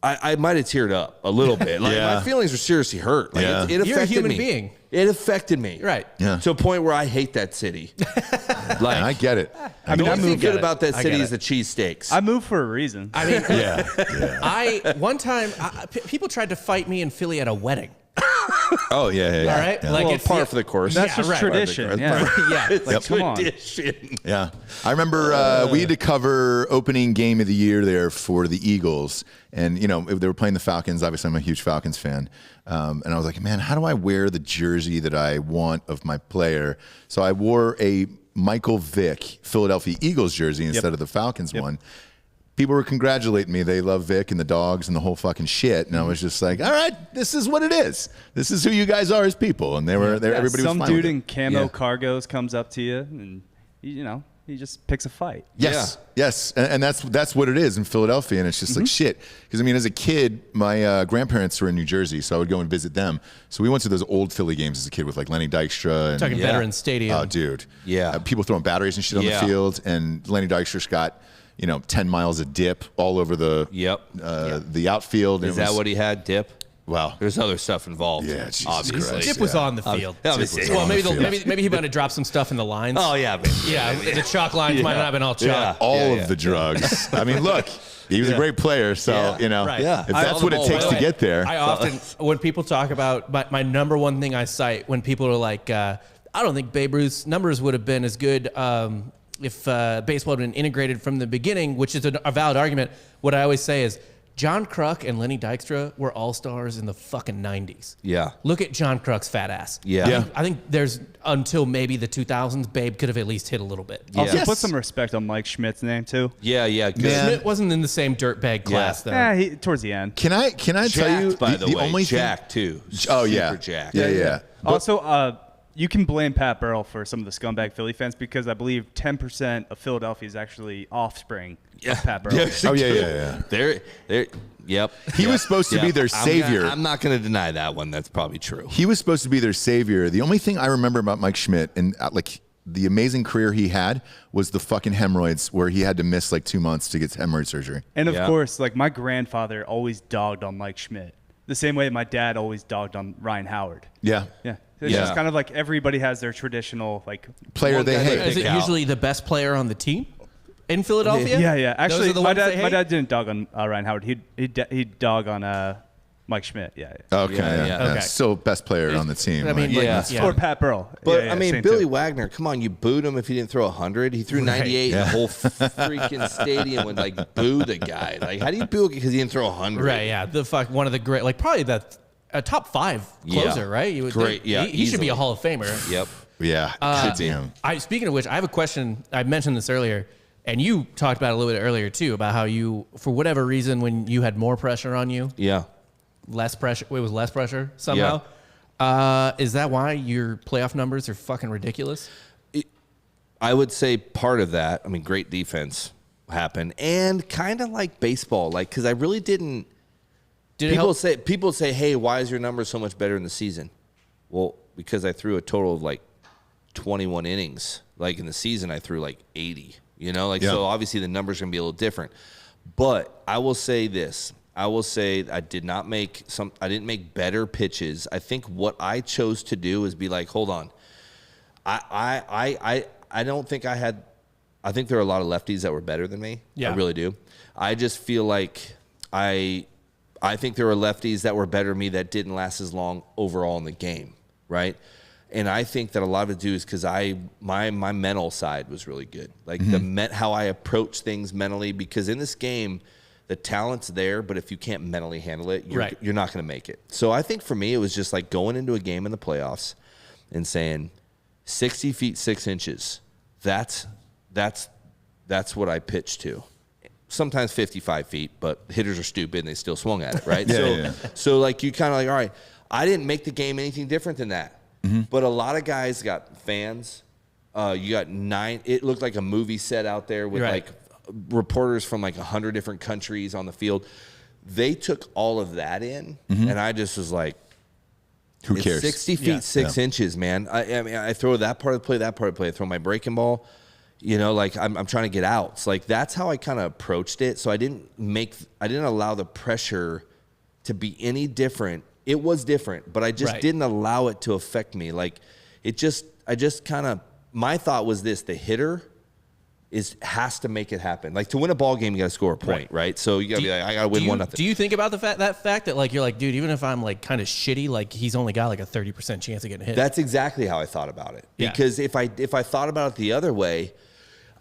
[SPEAKER 4] I might have teared up a little bit. Like my feelings were seriously hurt. Like it affected
[SPEAKER 3] You're a human
[SPEAKER 4] me.
[SPEAKER 3] being.
[SPEAKER 4] It affected me.
[SPEAKER 3] Right.
[SPEAKER 2] Yeah.
[SPEAKER 4] To a point where I hate that city. Like,
[SPEAKER 2] I get it.
[SPEAKER 5] I mean,
[SPEAKER 4] the
[SPEAKER 5] I
[SPEAKER 4] only thing
[SPEAKER 5] moved
[SPEAKER 4] good
[SPEAKER 5] at it.
[SPEAKER 4] about that
[SPEAKER 3] I
[SPEAKER 4] city
[SPEAKER 3] get
[SPEAKER 4] is the cheesesteaks.
[SPEAKER 5] I moved for a reason.
[SPEAKER 3] I mean,
[SPEAKER 2] Yeah.
[SPEAKER 3] one time people tried to fight me in Philly at a wedding.
[SPEAKER 2] Oh, yeah.
[SPEAKER 3] All right,
[SPEAKER 2] Yeah.
[SPEAKER 3] like
[SPEAKER 4] well,
[SPEAKER 3] it's
[SPEAKER 4] par for the course.
[SPEAKER 5] That's just
[SPEAKER 3] right.
[SPEAKER 5] tradition. Yeah.
[SPEAKER 3] yeah.
[SPEAKER 5] Like, come on.
[SPEAKER 4] Tradition.
[SPEAKER 2] Yeah. I remember we had to cover opening game of the year there for the Eagles. And, they were playing the Falcons. Obviously, I'm a huge Falcons fan. And I was like, man, how do I wear the jersey that I want of my player? So I wore a Michael Vick Philadelphia Eagles jersey instead of the Falcons one. People were congratulating me. They love Vic and the dogs and the whole fucking shit. And I was just like, all right, this is what it is. This is who you guys are as people. And everybody was fine
[SPEAKER 5] Some
[SPEAKER 2] with
[SPEAKER 5] dude
[SPEAKER 2] it.
[SPEAKER 5] in camo cargos comes up to you, and he just picks a fight.
[SPEAKER 2] Yes, yes, and that's what it is in Philadelphia, and it's just like shit. Because I mean, as a kid, my grandparents were in New Jersey, so I would go and visit them. So we went to those old Philly games as a kid with like Lenny Dykstra. And,
[SPEAKER 3] Talking Veterans Stadium.
[SPEAKER 2] Oh, dude.
[SPEAKER 4] Yeah.
[SPEAKER 2] People throwing batteries and shit on the field, and Lenny Dykstra's got 10 miles of dip all over the the outfield.
[SPEAKER 4] Is that what he had, dip?
[SPEAKER 2] Wow.
[SPEAKER 4] There's other stuff involved.
[SPEAKER 2] Yeah, Jesus
[SPEAKER 4] obviously.
[SPEAKER 2] Christ.
[SPEAKER 3] Chip was on the field.
[SPEAKER 4] Obviously.
[SPEAKER 3] Well, maybe
[SPEAKER 2] on the field.
[SPEAKER 3] maybe he might have dropped some stuff in the lines.
[SPEAKER 4] Oh yeah,
[SPEAKER 3] The chalk lines might not have been all chalk.
[SPEAKER 4] Yeah.
[SPEAKER 2] All of the drugs. I mean, look, he was a great player, so you know,
[SPEAKER 3] Right.
[SPEAKER 2] if that's what it takes to get there.
[SPEAKER 3] I often, when people talk about my number one thing I cite when people are like, I don't think Babe Ruth's numbers would have been as good if baseball had been integrated from the beginning, which is a valid argument. What I always say is, John Kruk and Lenny Dykstra were all-stars in the fucking 90s.
[SPEAKER 4] Yeah.
[SPEAKER 3] Look at John Kruk's fat ass.
[SPEAKER 4] Yeah.
[SPEAKER 3] I think there's, until maybe the 2000s, Babe could have at least hit a little bit.
[SPEAKER 5] Also,
[SPEAKER 2] Yes.
[SPEAKER 5] put some respect on Mike Schmidt's name too.
[SPEAKER 4] Yeah, good.
[SPEAKER 3] Schmidt wasn't in the same dirtbag class, though.
[SPEAKER 5] Yeah, towards the end.
[SPEAKER 2] Can I tell you
[SPEAKER 4] Jacked, by the way,
[SPEAKER 2] only
[SPEAKER 4] Jack too.
[SPEAKER 2] Oh yeah,
[SPEAKER 4] Super jacked.
[SPEAKER 2] yeah.
[SPEAKER 5] Also, you can blame Pat Burrell for some of the scumbag Philly fans because I believe 10% of Philadelphia is actually offspring of Pat Burrell.
[SPEAKER 2] Oh yeah.
[SPEAKER 4] They're yep.
[SPEAKER 2] He was supposed to be their savior.
[SPEAKER 4] I'm not going to deny that one. That's probably true.
[SPEAKER 2] He was supposed to be their savior. The only thing I remember about Mike Schmidt and like the amazing career he had was the fucking hemorrhoids, where he had to miss like 2 months to get hemorrhoid surgery.
[SPEAKER 5] And of
[SPEAKER 4] Yeah.
[SPEAKER 5] course, like my grandfather always dogged on Mike Schmidt, the same way my dad always dogged on Ryan Howard.
[SPEAKER 2] Yeah.
[SPEAKER 5] Yeah. It's
[SPEAKER 4] Yeah.
[SPEAKER 5] just kind of like everybody has their traditional like
[SPEAKER 2] Player
[SPEAKER 5] one
[SPEAKER 2] they
[SPEAKER 5] guy
[SPEAKER 2] hate.
[SPEAKER 5] that
[SPEAKER 3] Is
[SPEAKER 5] they
[SPEAKER 3] it
[SPEAKER 5] pick out.
[SPEAKER 3] usually the best player on the team in Philadelphia?
[SPEAKER 5] Yeah.
[SPEAKER 3] Those
[SPEAKER 5] Actually,
[SPEAKER 3] are the
[SPEAKER 5] my
[SPEAKER 3] ones they
[SPEAKER 5] dad
[SPEAKER 3] hate?
[SPEAKER 5] didn't dog on Ryan Howard. He'd dog on Mike Schmidt. Yeah.
[SPEAKER 2] Okay.
[SPEAKER 4] Yeah.
[SPEAKER 3] Okay.
[SPEAKER 2] Still best player on the team.
[SPEAKER 3] I mean,
[SPEAKER 2] like,
[SPEAKER 4] Yeah.
[SPEAKER 3] yeah.
[SPEAKER 5] Or Pat Burrell.
[SPEAKER 4] But
[SPEAKER 5] Yeah,
[SPEAKER 4] I mean,
[SPEAKER 5] same
[SPEAKER 4] Billy
[SPEAKER 5] too.
[SPEAKER 4] Wagner, come on, you booed him if he didn't throw 100. He threw 98, and the whole freaking stadium would like boo the guy. Like, how do you boo because he didn't throw 100?
[SPEAKER 3] Right, yeah. One of the great, like probably a top 5 closer,
[SPEAKER 4] Yeah.
[SPEAKER 3] right? You would
[SPEAKER 4] Great,
[SPEAKER 3] think.
[SPEAKER 4] yeah,
[SPEAKER 3] He should be a
[SPEAKER 4] easily.
[SPEAKER 3] Hall of Famer.
[SPEAKER 4] Yep.
[SPEAKER 2] yeah. Should be him.
[SPEAKER 3] Speaking of which, I have a question. I mentioned this earlier, and you talked about it a little bit earlier too, about how you, for whatever reason, when you had more pressure on you,
[SPEAKER 4] Yeah.
[SPEAKER 3] less pressure. It was less pressure somehow. Is that why your playoff numbers are fucking ridiculous?
[SPEAKER 4] I would say part of that, I mean, great defense happened, and kind of like baseball, like, because I really didn't.
[SPEAKER 3] Did it help?
[SPEAKER 4] People say, hey, why is your number so much better in the season? Well, because I threw a total of like 21 innings. Like in the season, I threw like 80. You know, like so obviously the numbers are gonna be a little different. But I will say this. I will say I didn't make better pitches. I think what I chose to do is be like, hold on. I don't think I think there are a lot of lefties that were better than me.
[SPEAKER 3] Yeah.
[SPEAKER 4] I really do. I just feel like I think there were lefties that were better than me that didn't last as long overall in the game, right? And I think that a lot of it is because my mental side was really good, like how I approach things mentally. Because in this game, the talent's there, but if you can't mentally handle it, you're not going to make it. So I think for me, it was just like going into a game in the playoffs and saying 60 feet 6 inches. That's what I pitched to. Sometimes 55 feet, but hitters are stupid and they still swung at it, right? So like you kind of like, all right, I didn't make the game anything different than that. But a lot of guys got fans. You got 9. It looked like a movie set out there with like reporters from like 100 different countries on the field. They took all of that in, and I just was like,
[SPEAKER 2] Who cares?
[SPEAKER 4] 60 feet 6 inches, man. I mean, I throw that part of the play, that part of the play. I throw my breaking ball. You know, like I'm trying to get outs. Like that's how I kind of approached it. So I didn't allow the pressure to be any different. It was different, but I just didn't allow it to affect me. Like I just kind of, my thought was this: the hitter has to make it happen. Like to win a ball game, you got to score a point, right? So you got to be like, I got to win 1-0.
[SPEAKER 3] Do you think about that fact that like you're like, dude, even if I'm like kind of shitty, like he's only got like a 30% chance of getting hit?
[SPEAKER 4] That's exactly how I thought about it.
[SPEAKER 3] Yeah.
[SPEAKER 4] Because if I thought about it the other way,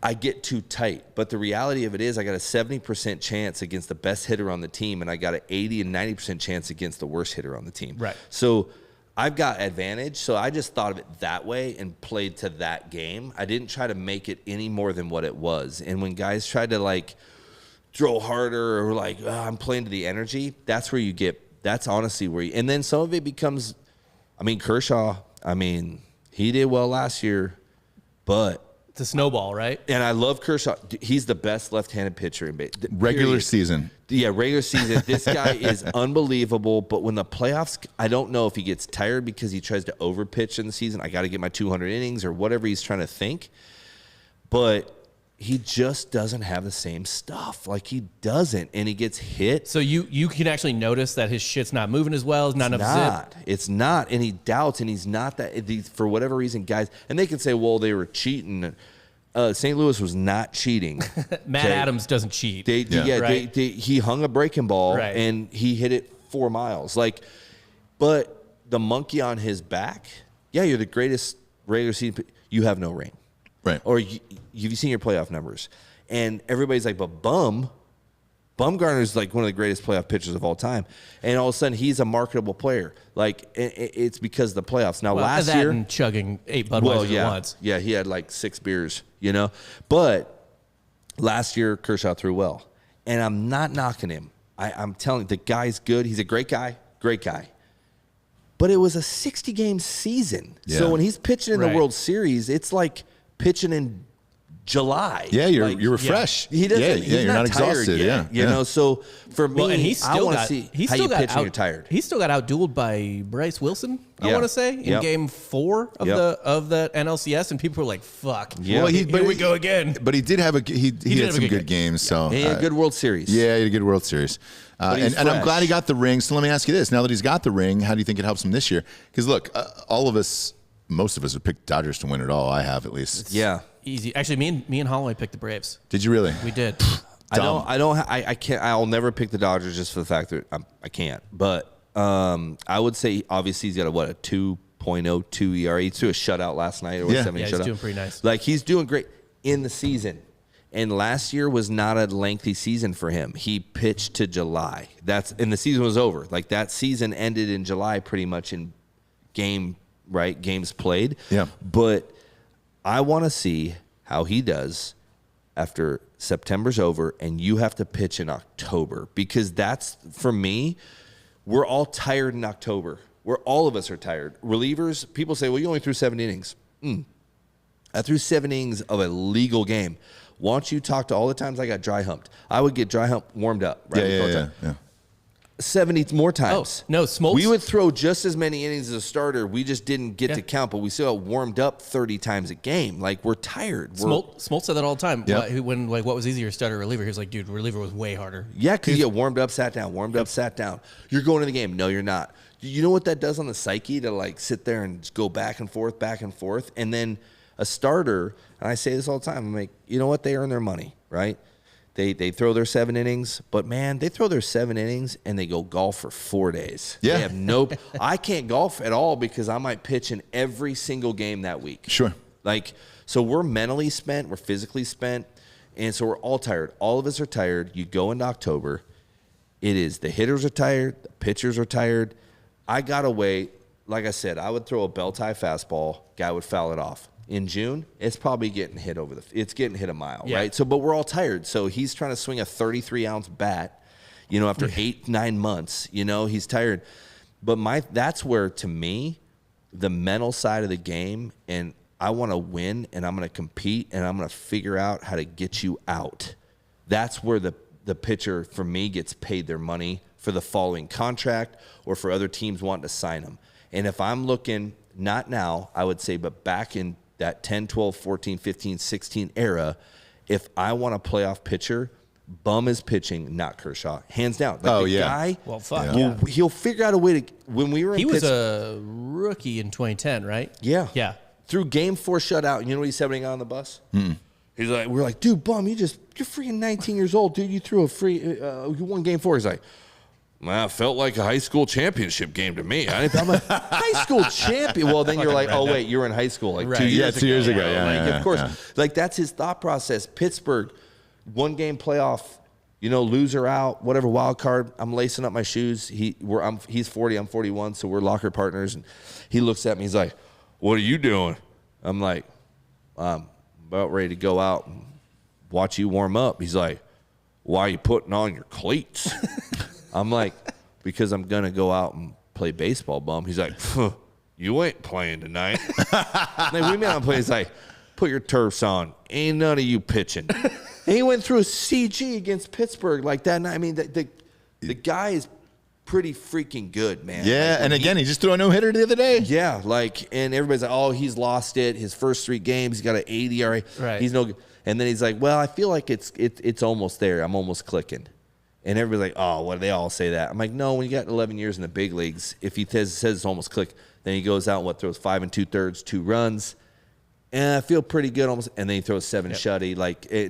[SPEAKER 4] I get too tight. But the reality of it is I got a 70% chance against the best hitter on the team, and I got an 80 and 90% chance against the worst hitter on the team.
[SPEAKER 3] Right.
[SPEAKER 4] So I've got advantage. So I just thought of it that way and played to that game. I didn't try to make it any more than what it was. And when guys tried to like throw harder or like, oh, I'm playing to the energy, that's where you get, that's honestly where you, and then some of it becomes, I mean, Kershaw, he did well last year, but
[SPEAKER 3] It's a snowball, right?
[SPEAKER 4] and I love Kershaw. He's the best left-handed pitcher in baseball.
[SPEAKER 2] Regular season.
[SPEAKER 4] Yeah, regular season. This guy is unbelievable. But when the playoffs, I don't know if he gets tired because he tries to overpitch in the season. I got to get my 200 innings or whatever he's trying to think. But he just doesn't have the same stuff. Like, he doesn't, and he gets hit.
[SPEAKER 3] So you can actually notice that his shit's not moving as well. It's not enough zip.
[SPEAKER 4] It's not, and he doubts, and he's not that. For whatever reason, guys, and they can say, well, they were cheating. St. Louis was not cheating.
[SPEAKER 3] Matt Adams doesn't cheat.
[SPEAKER 4] Right? He hung a breaking ball,
[SPEAKER 3] right,
[SPEAKER 4] and he hit it 4 miles. Like, but the monkey on his back, yeah, you're the greatest regular season. You have no ring.
[SPEAKER 2] Right.
[SPEAKER 4] Or you've seen your playoff numbers. And everybody's like, but Bumgarner's like one of the greatest playoff pitchers of all time. And all of a sudden, he's a marketable player. Like, it's because of the playoffs. Now, last year.
[SPEAKER 3] And chugging 8 Budweisers at once.
[SPEAKER 4] Yeah, he had like 6 beers, But last year, Kershaw threw well. And I'm not knocking him. I'm telling you, the guy's good. He's a great guy. But it was a 60-game season. Yeah. So when he's pitching in the World Series, it's like pitching in July.
[SPEAKER 2] Yeah, you're fresh.
[SPEAKER 4] He doesn't.
[SPEAKER 2] You're not exhausted.
[SPEAKER 4] Yet, you know. So for me, I want to see how you pitch when you're tired.
[SPEAKER 3] He still got outdueled by Bryce Wilson. I want to say in Game 4 of the NLCS, and people were like, "Fuck,
[SPEAKER 4] yeah,
[SPEAKER 3] here we go again."
[SPEAKER 2] But he did have he had some good games. So
[SPEAKER 4] he had a good World Series.
[SPEAKER 2] Yeah, he had a good World Series. And I'm glad he got the ring. So let me ask you this: now that he's got the ring, how do you think it helps him this year? Because look, most of us have picked Dodgers to win it all. I have, at least.
[SPEAKER 4] Yeah.
[SPEAKER 3] Easy. Actually, me and Holloway picked the Braves.
[SPEAKER 2] Did you really?
[SPEAKER 3] We did.
[SPEAKER 4] I can't. I'll never pick the Dodgers just for the fact that I can't. But I would say obviously he's got a 2.02 ERA. He threw a shutout last night or
[SPEAKER 3] he's
[SPEAKER 4] shutout.
[SPEAKER 3] Doing pretty nice.
[SPEAKER 4] Like, he's doing great in the season. And last year was not a lengthy season for him. He pitched to July. And the season was over. Like, that season ended in July pretty much in games played.
[SPEAKER 2] Yeah.
[SPEAKER 4] But I want to see how he does after September's over and you have to pitch in October, because that's, for me, we're all tired in October. All of us are tired. Relievers, people say, well, you only threw 7 innings. I threw 7 innings of a legal game. Why don't you talk to all the times I got dry humped? I would get dry hump warmed up. Right?
[SPEAKER 2] Yeah.
[SPEAKER 4] 70 more times.
[SPEAKER 3] Oh, no, Smoltz.
[SPEAKER 4] We would throw just as many innings as a starter. We just didn't get to count, but we still got warmed up 30 times a game. Like, we're tired.
[SPEAKER 3] Smoltz said that all the time.
[SPEAKER 2] Yeah.
[SPEAKER 3] When what was easier, starter or reliever? He was like, dude, reliever was way harder.
[SPEAKER 4] Yeah, because you get warmed up, sat down, warmed up, sat down. You're going to the game. No, you're not. You know what that does on the psyche to, like, sit there and just go back and forth? And then a starter, and I say this all the time, I'm like, you know what? They earn their money, right? They throw their 7 innings, but man, they throw their 7 innings and they go golf for 4 days.
[SPEAKER 2] Yeah.
[SPEAKER 4] They have I can't golf at all because I might pitch in every single game that week.
[SPEAKER 2] Sure.
[SPEAKER 4] Like, so we're mentally spent, we're physically spent, and so we're all tired. All of us are tired. You go into October, the hitters are tired, the pitchers are tired. I got away, like I said, I would throw a bell-tie fastball, guy would foul it off. In June, it's probably getting hit it's getting hit a mile, right? So, but we're all tired. So he's trying to swing a 33-ounce bat, after 8-9 months, he's tired. But that's where, to me, the mental side of the game, and I want to win, and I'm going to compete, and I'm going to figure out how to get you out. That's where the pitcher, for me, gets paid their money for the following contract or for other teams wanting to sign them. And if I'm looking, not now, I would say, but back in that 10, 12, 14, 15, 16 era, if I want a playoff pitcher, Bum is pitching, not Kershaw. Hands down. Like guy,
[SPEAKER 3] well, fuck.
[SPEAKER 4] He'll figure out a way to, when we were in
[SPEAKER 3] He was a rookie in 2010, right?
[SPEAKER 4] Yeah.
[SPEAKER 3] Yeah.
[SPEAKER 4] Through game 4 shutout, you know what he said when he got on the bus? He's like, we're like, dude, Bum, you're freaking 19 years old, dude. You threw you won game 4. He's like, well, it felt like a high school championship game to me. I'm like, high school champion? Well, then you're like, oh, wait, you were in high school 2 years ago.
[SPEAKER 2] 2 years ago, yeah.
[SPEAKER 4] Of course. Yeah. Like, that's his thought process. Pittsburgh, 1-game playoff, loser out, whatever, wild card. I'm lacing up my shoes. He's 40, I'm 41, so we're locker partners. And he looks at me, he's like, what are you doing? I'm like, I'm about ready to go out and watch you warm up. He's like, why are you putting on your cleats? I'm like, because I'm going to go out and play baseball, Bum. He's like, you ain't playing tonight. Like, we met on play. He's like, put your turfs on. Ain't none of you pitching. And he went through a CG against Pittsburgh like that night. I mean, the guy is pretty freaking good, man.
[SPEAKER 2] Yeah, and again, he just threw a no-hitter the other day.
[SPEAKER 4] Yeah, and everybody's like, oh, he's lost it. His first 3 games, he's got an 80 ERA.
[SPEAKER 3] Right.
[SPEAKER 4] He's no good. And then he's like, well, I feel like it's almost there. I'm almost clicking. And everybody's like, oh, what do they all say that? I'm like, no, when you got 11 years in the big leagues, if he says it's almost click, then he goes out and throws 5 2/3, 2 runs. And I feel pretty good almost. And then he throws 7 shutty,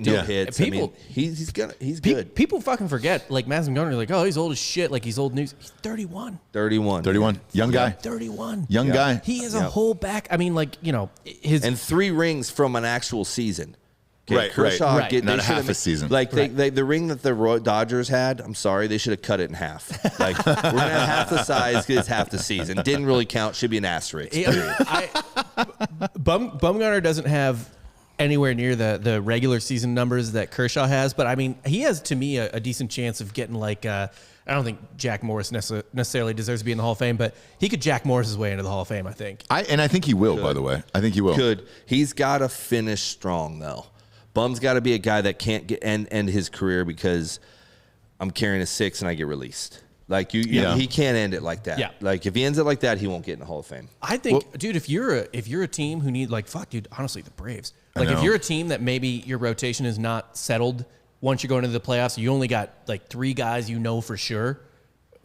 [SPEAKER 4] no hits.
[SPEAKER 3] People,
[SPEAKER 4] he's good.
[SPEAKER 3] People fucking forget, like Madison Bumgarner, like, oh, he's old as shit, like he's old news. He's 31.
[SPEAKER 4] 31.
[SPEAKER 2] Young guy.
[SPEAKER 3] 31.
[SPEAKER 2] Young guy.
[SPEAKER 3] He is a whole back. I mean, like, his.
[SPEAKER 4] And 3 rings from an actual season. Okay,
[SPEAKER 2] Right,
[SPEAKER 4] Kershaw,
[SPEAKER 2] right. Not a half a season.
[SPEAKER 4] Like the ring that the Dodgers had, I'm sorry, they should have cut it in half. Like we're gonna have half the size because it's half the season. Didn't really count. Should be an asterisk.
[SPEAKER 3] Bumgarner doesn't have anywhere near the regular season numbers that Kershaw has, but I mean, he has to me a decent chance of getting like. I don't think Jack Morris necessarily deserves to be in the Hall of Fame, but he could Jack Morris his way into the Hall of Fame, I think.
[SPEAKER 2] I think he will. By the way, I think he will.
[SPEAKER 4] Could. He's got to finish strong though. Bum's got to be a guy that can't end his career because I'm carrying a 6 and I get released. Like he can't end it like that.
[SPEAKER 3] Yeah.
[SPEAKER 4] Like if he ends it like that, he won't get in the Hall of Fame.
[SPEAKER 3] I think, dude, if you're a team who need dude, honestly, the Braves. Like if you're a team that maybe your rotation is not settled once you're going into the playoffs, you only got like 3 guys for sure,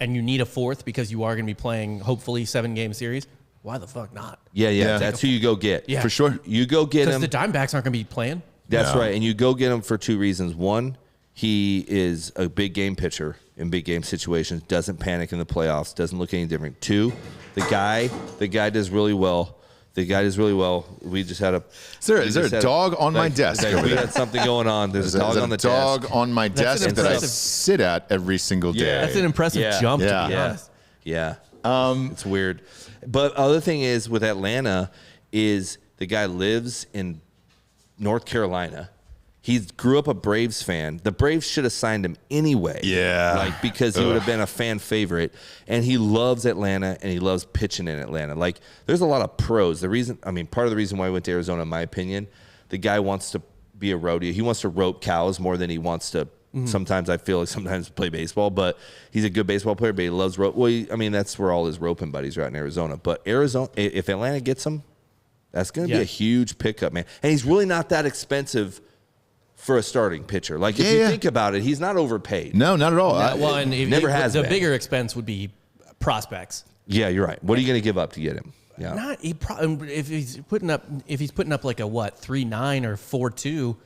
[SPEAKER 3] and you need a 4th because you are going to be playing hopefully 7-game series. Why the fuck not?
[SPEAKER 4] Yeah. That's who you go get.
[SPEAKER 3] Yeah.
[SPEAKER 2] For sure.
[SPEAKER 4] You go get him.
[SPEAKER 3] Because the Diamondbacks aren't going to be playing.
[SPEAKER 4] That's right. And you go get him for 2 reasons. One, he is a big game pitcher in big game situations, doesn't panic in the playoffs, doesn't look any different. 2, the guy does really well. We just had
[SPEAKER 2] Is there a dog on my desk?
[SPEAKER 4] We had something going on. There's a dog on the
[SPEAKER 2] dog
[SPEAKER 4] desk.
[SPEAKER 2] on my desk that I sit at every single day.
[SPEAKER 3] That's an impressive jump, to be honest.
[SPEAKER 4] Yeah. It's weird. But other thing is with Atlanta is the guy lives in North Carolina. He grew up a Braves fan. The Braves should have signed him anyway.
[SPEAKER 2] Yeah.
[SPEAKER 4] Because he would have been a fan favorite. And he loves Atlanta and he loves pitching in Atlanta. Like there's a lot of pros. Part of the reason why he went to Arizona, in my opinion, the guy wants to be a rodeo. He wants to rope cows more than he wants to. Sometimes I feel like play baseball, but he's a good baseball player, but he loves rope. Well, that's where all his roping buddies are out in Arizona. But Arizona, if Atlanta gets him, that's going to be a huge pickup, man. And he's really not that expensive for a starting pitcher. Like, if you think about it, he's not overpaid.
[SPEAKER 2] No, not at all.
[SPEAKER 3] The bigger expense would be prospects.
[SPEAKER 4] Yeah, you're right. What are you going to give up to get him? Yeah.
[SPEAKER 3] If he's putting up like a 3.9 or 4.2,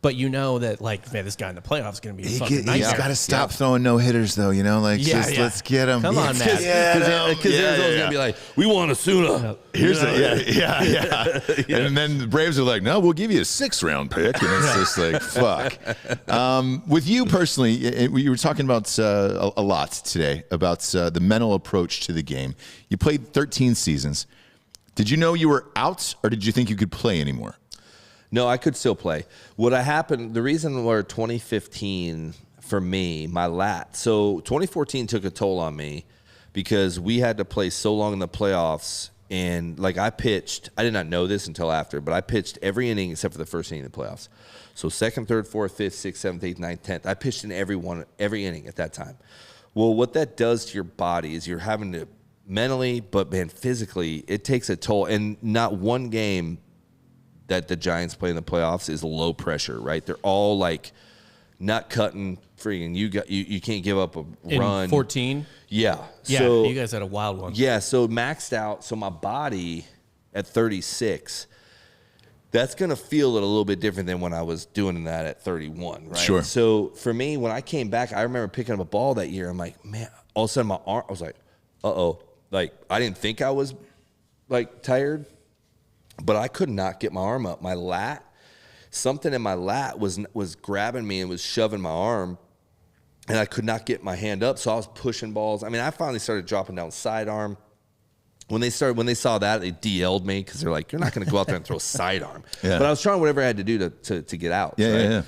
[SPEAKER 3] but that this guy in the playoffs is going to be a fucking nightmare.
[SPEAKER 2] He's got to stop throwing no hitters though. Let's get him.
[SPEAKER 3] Come on, Matt.
[SPEAKER 4] Because Arizona's going to be like, we want Osuna.
[SPEAKER 2] And then the Braves are like, no, we'll give you a 6th-round pick, and it's just like, fuck. With you personally, you were talking about a lot today about the mental approach to the game. You played 13 seasons. Did you know you were out, or did you think you could play anymore?
[SPEAKER 4] No, I could still play. What happened, the reason where 2015 for me, my lat. So 2014 took a toll on me because we had to play so long in the playoffs. And I pitched, I did not know this until after, but I pitched every inning except for the first inning of the playoffs. So 2nd, 3rd, 4th, 5th, 6th, 7th, 8th, 9th, 10th. I pitched in every inning at that time. Well, what that does to your body is you're having to mentally, but man, physically, it takes a toll. And not one game that the Giants play in the playoffs is low pressure, right? They're all not cutting freaking. You can't give up a run.
[SPEAKER 3] 14.
[SPEAKER 4] Yeah.
[SPEAKER 3] So you guys had a wild one.
[SPEAKER 4] Yeah. So maxed out. So my body at 36, that's gonna feel it a little bit different than when I was doing that at 31, right? Sure. So for me, when I came back, I remember picking up a ball that year. I'm like, man, all of a sudden my arm. I was like, uh-oh. I didn't think I was tired. But I could not get my arm up. My lat, something in my lat was grabbing me and was shoving my arm, and I could not get my hand up. So I was pushing balls. I finally started dropping down sidearm. When they saw that, they DL'd me because they're like, "You're not going to go out there and throw sidearm." But I was trying whatever I had to do to get out. Yeah.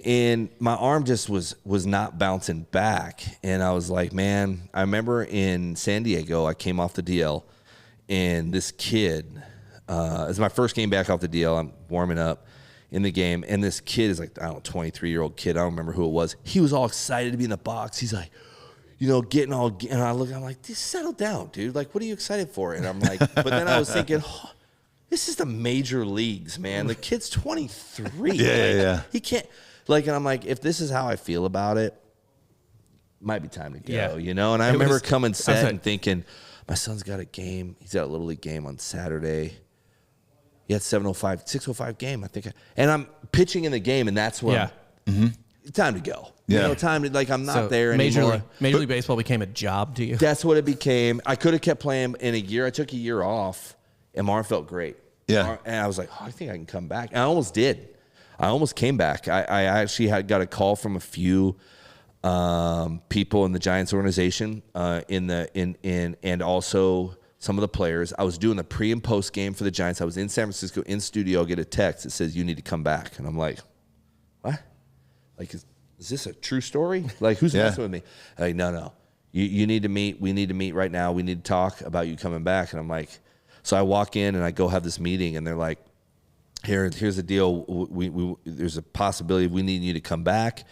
[SPEAKER 4] And my arm just was not bouncing back, and I was like, man. I remember in San Diego, I came off the DL, and this kid. It's my first game back off the DL. I'm warming up in the game, and this kid is 23-year-old kid. I don't remember who it was. He was all excited to be in the box. He's like, getting all, and I'm like, just settle down, dude. Like, what are you excited for? And I'm like, but then I was thinking, this is the major leagues, man. The kid's 23.
[SPEAKER 2] Yeah.
[SPEAKER 4] He can't, and I'm like, if this is how I feel about it, might be time to go, And I remember coming set and thinking, my son's got a game. He's got a Little League game on Saturday. He had 6:05 game, I think. And I'm pitching in the game, and that's when time to go.
[SPEAKER 2] Yeah.
[SPEAKER 4] Time to, I'm not there anymore.
[SPEAKER 3] Major League Baseball became a job to you?
[SPEAKER 4] That's what it became. I could have kept playing in a year. I took a year off, and Mar felt great.
[SPEAKER 2] Yeah.
[SPEAKER 4] And I was like, I think I can come back. And I almost did. I almost came back. I actually got a call from a few people in the Giants organization, and also some of the players. I was doing the pre and post game for the Giants. I was in San Francisco in studio. I get a text that says, you need to come back. And I'm like, what? Is this a true story? Who's messing with me? Like, no. You need to meet. We need to meet right now. We need to talk about you coming back. And I'm like, so I walk in and I go have this meeting, and they're like, here's the deal. There's a possibility we need you to come back.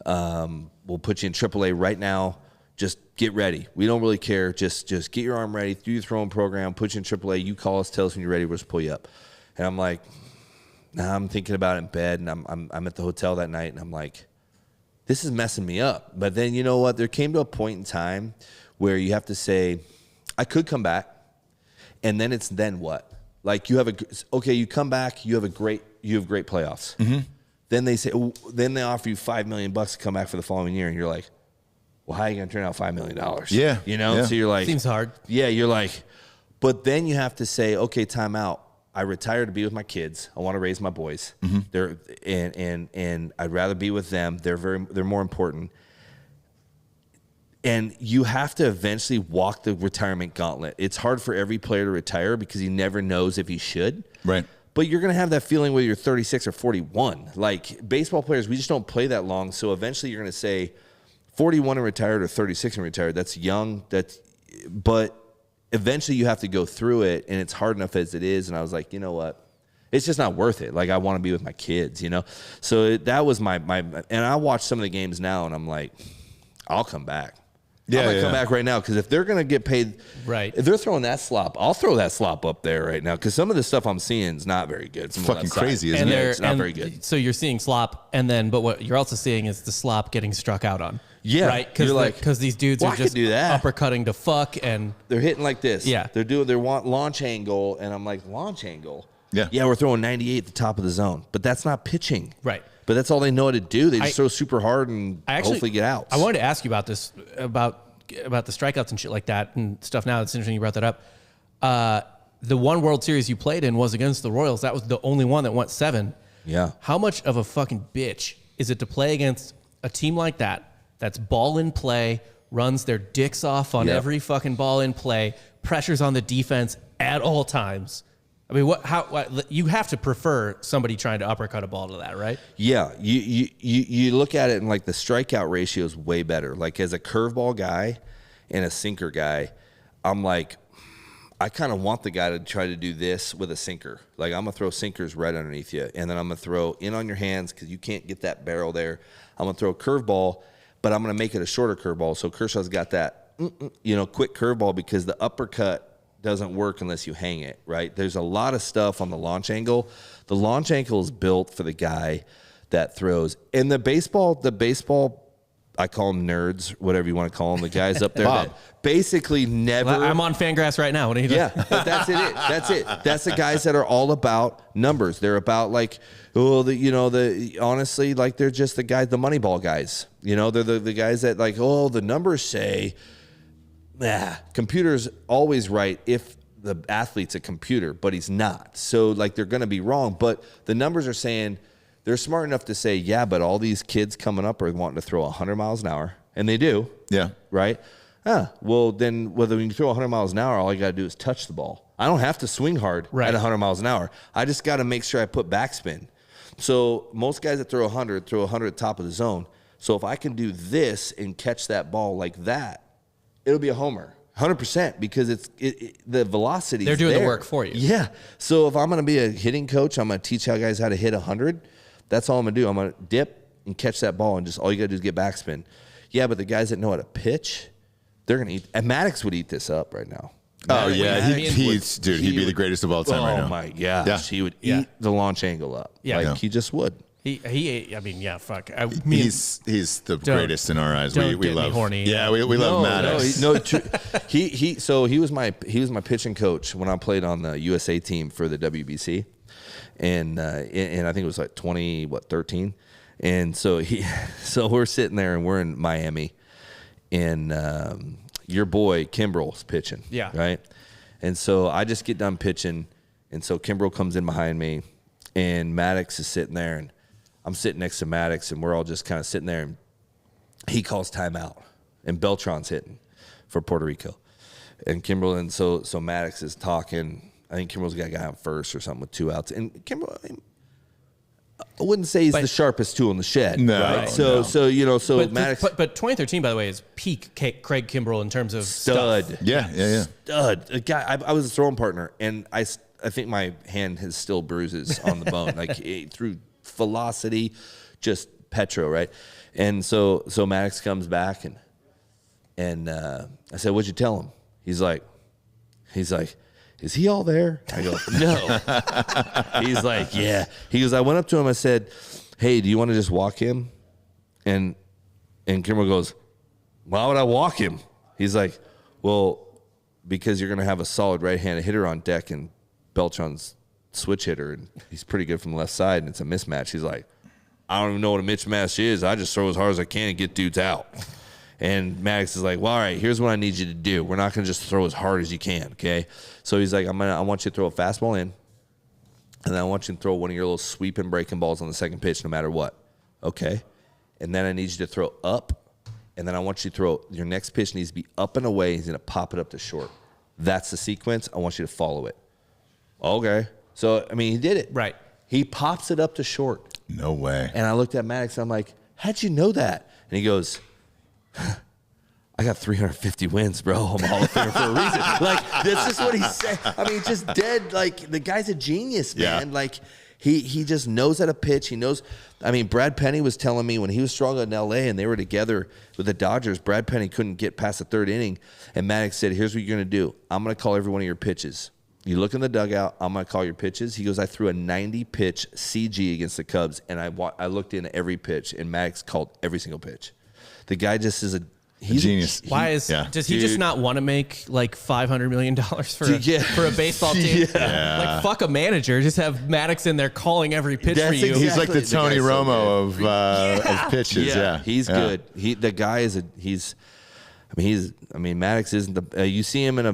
[SPEAKER 4] We'll put you in AAA right now. Just get ready. We don't really care. Just get your arm ready. Do your throwing program. Put you in AAA. You call us. Tell us when you're ready. We'll just pull you up. And I'm like, nah, I'm thinking about it in bed, and I'm at the hotel that night, and I'm like, this is messing me up. But then you know what? There came to a point in time where you have to say, I could come back, and then it's then what? You come back. You have great playoffs. Mm-hmm. Then they say, then they offer you $5 million to come back for the following year, and you're like, well, how are you going to turn out $5 million?
[SPEAKER 2] Yeah.
[SPEAKER 4] Yeah. So you're like,
[SPEAKER 3] Seems hard.
[SPEAKER 4] Yeah, you're like, but then you have to say, okay, time out. I retired to be with my kids. I want to raise my boys. Mm-hmm. They're and I'd rather be with them. They're more important. And you have to eventually walk the retirement gauntlet. It's hard for every player to retire because he never knows if he should.
[SPEAKER 2] Right.
[SPEAKER 4] But you're going to have that feeling whether you're 36 or 41. Baseball players, we just don't play that long. So eventually you're going to say 41 and retired or 36 and retired. That's young. But eventually you have to go through it, and it's hard enough as it is. And I was like, you know what? It's just not worth it. I want to be with my kids, So that was my and I watch some of the games now, and I'm like, I'll come back.
[SPEAKER 2] Yeah,
[SPEAKER 4] I might come back right now, because if they're going to get paid,
[SPEAKER 3] right?
[SPEAKER 4] If they're throwing that slop, I'll throw that slop up there right now, because some of the stuff I'm seeing is not very good.
[SPEAKER 2] It's fucking crazy, isn't it?
[SPEAKER 4] It's not very good.
[SPEAKER 3] So you're seeing slop, but what you're also seeing is the slop getting struck out on.
[SPEAKER 4] Yeah,
[SPEAKER 3] right. Because these dudes are just uppercutting to fuck, and
[SPEAKER 4] they're hitting like this.
[SPEAKER 3] Yeah,
[SPEAKER 4] they want launch angle, and I'm like, launch angle.
[SPEAKER 2] Yeah,
[SPEAKER 4] we're throwing 98 at the top of the zone, but that's not pitching.
[SPEAKER 3] Right.
[SPEAKER 4] But that's all they know how to do. They just throw super hard and hopefully get out.
[SPEAKER 3] I wanted to ask you about this, about the strikeouts and shit like that and stuff. Now it's interesting you brought that up. The one World Series you played in was against the Royals. That was the only one that went 7.
[SPEAKER 4] Yeah.
[SPEAKER 3] How much of a fucking bitch is it to play against a team like that? That's ball in play, runs their dicks off on every fucking ball in play, pressures on the defense at all times. I mean, what you have to prefer somebody trying to uppercut a ball to that, right?
[SPEAKER 4] Yeah, you look at it and the strikeout ratio is way better. As a curveball guy and a sinker guy, I'm like, I kind of want the guy to try to do this with a sinker. I'm gonna throw sinkers right underneath you, and then I'm gonna throw in on your hands because you can't get that barrel there. I'm gonna throw a curveball, but I'm gonna make it a shorter curveball. So Kershaw's got that, quick curveball, because the uppercut doesn't work unless you hang it, right? There's a lot of stuff on the launch angle. The launch angle is built for the guy that throws. And the baseball, I call them nerds, whatever you want to call them, the guys up there that basically never.
[SPEAKER 3] I'm on Fangraphs right now. What are you doing?
[SPEAKER 4] Yeah, but that's it. That's the guys that are all about numbers. They're about honestly, they're just the guys, the Moneyball guys. They're the guys that the numbers say. Computer's always right if the athlete's a computer, but he's not. So they're going to be wrong. But the numbers are saying they're smart enough to say, yeah, but all these kids coming up are wanting to throw 100 miles an hour, and they do.
[SPEAKER 2] Yeah.
[SPEAKER 4] Right? Well, then whether you throw 100 miles an hour, all you got to do is touch the ball. I don't have to swing hard at 100 miles an hour. I just got to make sure I put backspin. So most guys that throw 100 at the top of the zone. So if I can do this and catch that ball like that, it'll be a homer, 100%, because the velocity.
[SPEAKER 3] They're doing the work for you.
[SPEAKER 4] Yeah. So if I'm going to be a hitting coach, I'm going to teach guys how to hit 100. That's all I'm going to do. I'm going to dip and catch that ball, and just all you got to do is get backspin. yeah, but the guys that know how to pitch, they're going to eat. And Maddox would eat this up right now.
[SPEAKER 2] Oh, yeah.
[SPEAKER 3] Maddox
[SPEAKER 2] He'd be the greatest of all time right now.
[SPEAKER 4] Oh, my gosh.
[SPEAKER 2] Yeah.
[SPEAKER 4] He would eat the launch angle up.
[SPEAKER 3] Yeah.
[SPEAKER 4] Like, he just would.
[SPEAKER 3] He ate. I mean, yeah, fuck.
[SPEAKER 2] He's the greatest in our eyes.
[SPEAKER 3] Don't
[SPEAKER 2] We
[SPEAKER 3] get me
[SPEAKER 2] love.
[SPEAKER 3] horny.
[SPEAKER 2] Yeah, we love Maddox.
[SPEAKER 4] He was my pitching coach when I played on the USA team for the WBC, and I think it was like 13, and so we're sitting there and we're in Miami, and your boy Kimbrel's pitching, right, and so I just get done pitching, and so Kimbrel comes in behind me, and Maddox is sitting there, and I'm sitting next to Maddox, and we're all just kind of sitting there, and he calls timeout, and Beltran's hitting for Puerto Rico, and Kimbrel, and so Maddox is talking. I think Kimbrel's got a guy on first or something with 2 outs, and Kimbrel, I wouldn't say he's the sharpest tool in the shed.
[SPEAKER 2] No.
[SPEAKER 4] Right?
[SPEAKER 2] No.
[SPEAKER 4] So
[SPEAKER 3] Maddox. But 2013, by the way, is peak Craig Kimbrel in terms of
[SPEAKER 4] stud.
[SPEAKER 3] stuff.
[SPEAKER 2] Yeah.
[SPEAKER 4] Stud. A guy. I was a throwing partner, and I think my hand has still bruises on the bone, like through velocity, just petro, right? And so Maddox comes back, and I said, "What'd you tell him?" He's like, "Is he all there?" I go, "No." He's like, "Yeah." He goes, "I went up to him. I said, 'Hey, do you want to just walk him?'" And Kimbrel goes, "Why would I walk him?" He's like, "Well, because you're going to have a solid right-handed hitter on deck, and Beltran's switch hitter, and he's pretty good from the left side, and it's a mismatch." He's like, "I don't even know what a mismatch is. I just throw as hard as I can and get dudes out." And Maddox is like, "Well, all right, here's what I need you to do. We're not going to just throw as hard as you can, okay?" So he's like, I want you to throw a fastball in, and then I want you to throw one of your little sweeping breaking balls on the second pitch no matter what, okay? And then I need you to throw up, and then I want you to throw, your next pitch needs to be up and away. He's going to pop it up to short. That's the sequence. I want you to follow it. Okay. So, I mean, he did it.
[SPEAKER 3] Right.
[SPEAKER 4] He pops it up to short.
[SPEAKER 2] No way.
[SPEAKER 4] And I looked at Maddox, and I'm like, "How'd you know that?" And he goes, "I got 350 wins, bro. I'm a Hall of Famer for a reason." Like, that's just what he said. I mean, just dead. Like, the guy's a genius, man.
[SPEAKER 2] Yeah.
[SPEAKER 4] Like, he just knows how to pitch. He knows. I mean, Brad Penny was telling me when he was strong in L.A. and they were together with the Dodgers, Brad Penny couldn't get past the third inning. And Maddox said, "Here's what you're going to do. I'm going to call every one of your pitches. You look in the dugout. I'm going to call your pitches." He goes, "I threw a 90-pitch CG against the Cubs, and I looked in every pitch, and Maddox called every single pitch." The guy just is he's
[SPEAKER 2] genius.
[SPEAKER 3] Does he just not want to make like $500 million for a baseball team?
[SPEAKER 2] Yeah.
[SPEAKER 3] Like, fuck a manager. Just have Maddox in there calling every pitch for you.
[SPEAKER 2] He's like the
[SPEAKER 4] Exactly.
[SPEAKER 2] Tony
[SPEAKER 4] The guy's so
[SPEAKER 2] Romo of pitches. Yeah.
[SPEAKER 4] He's good. The guy is Maddox isn't the. You see him in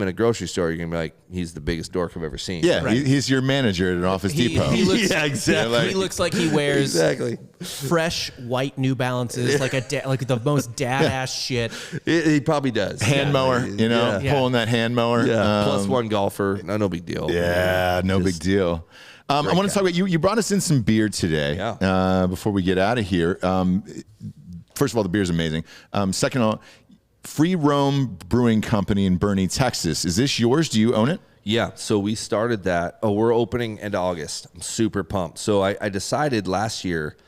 [SPEAKER 4] a grocery store, you're gonna be like, he's the biggest dork I've ever seen.
[SPEAKER 2] Yeah,
[SPEAKER 3] Right.
[SPEAKER 2] he's your manager at an Office Depot.
[SPEAKER 3] He looks,
[SPEAKER 4] Yeah, exactly.
[SPEAKER 3] He looks like he wears
[SPEAKER 4] Exactly.
[SPEAKER 3] fresh white New Balances, like the most dad-ass shit.
[SPEAKER 4] He probably does.
[SPEAKER 2] hand mower,
[SPEAKER 3] Yeah.
[SPEAKER 2] pulling that hand mower.
[SPEAKER 4] Yeah. Plus one golfer. No big deal.
[SPEAKER 2] Yeah, no big deal. I want to talk about you. You brought us in some beer today.
[SPEAKER 4] Yeah.
[SPEAKER 2] Before we get out of here, first of all, the beer's amazing. Second of all, Free Roam Brewing Company in Bernie, Texas. Is this yours? Do you own it?
[SPEAKER 4] Yeah, so we started that. Oh, we're opening end of August. I'm super pumped. So I decided last year,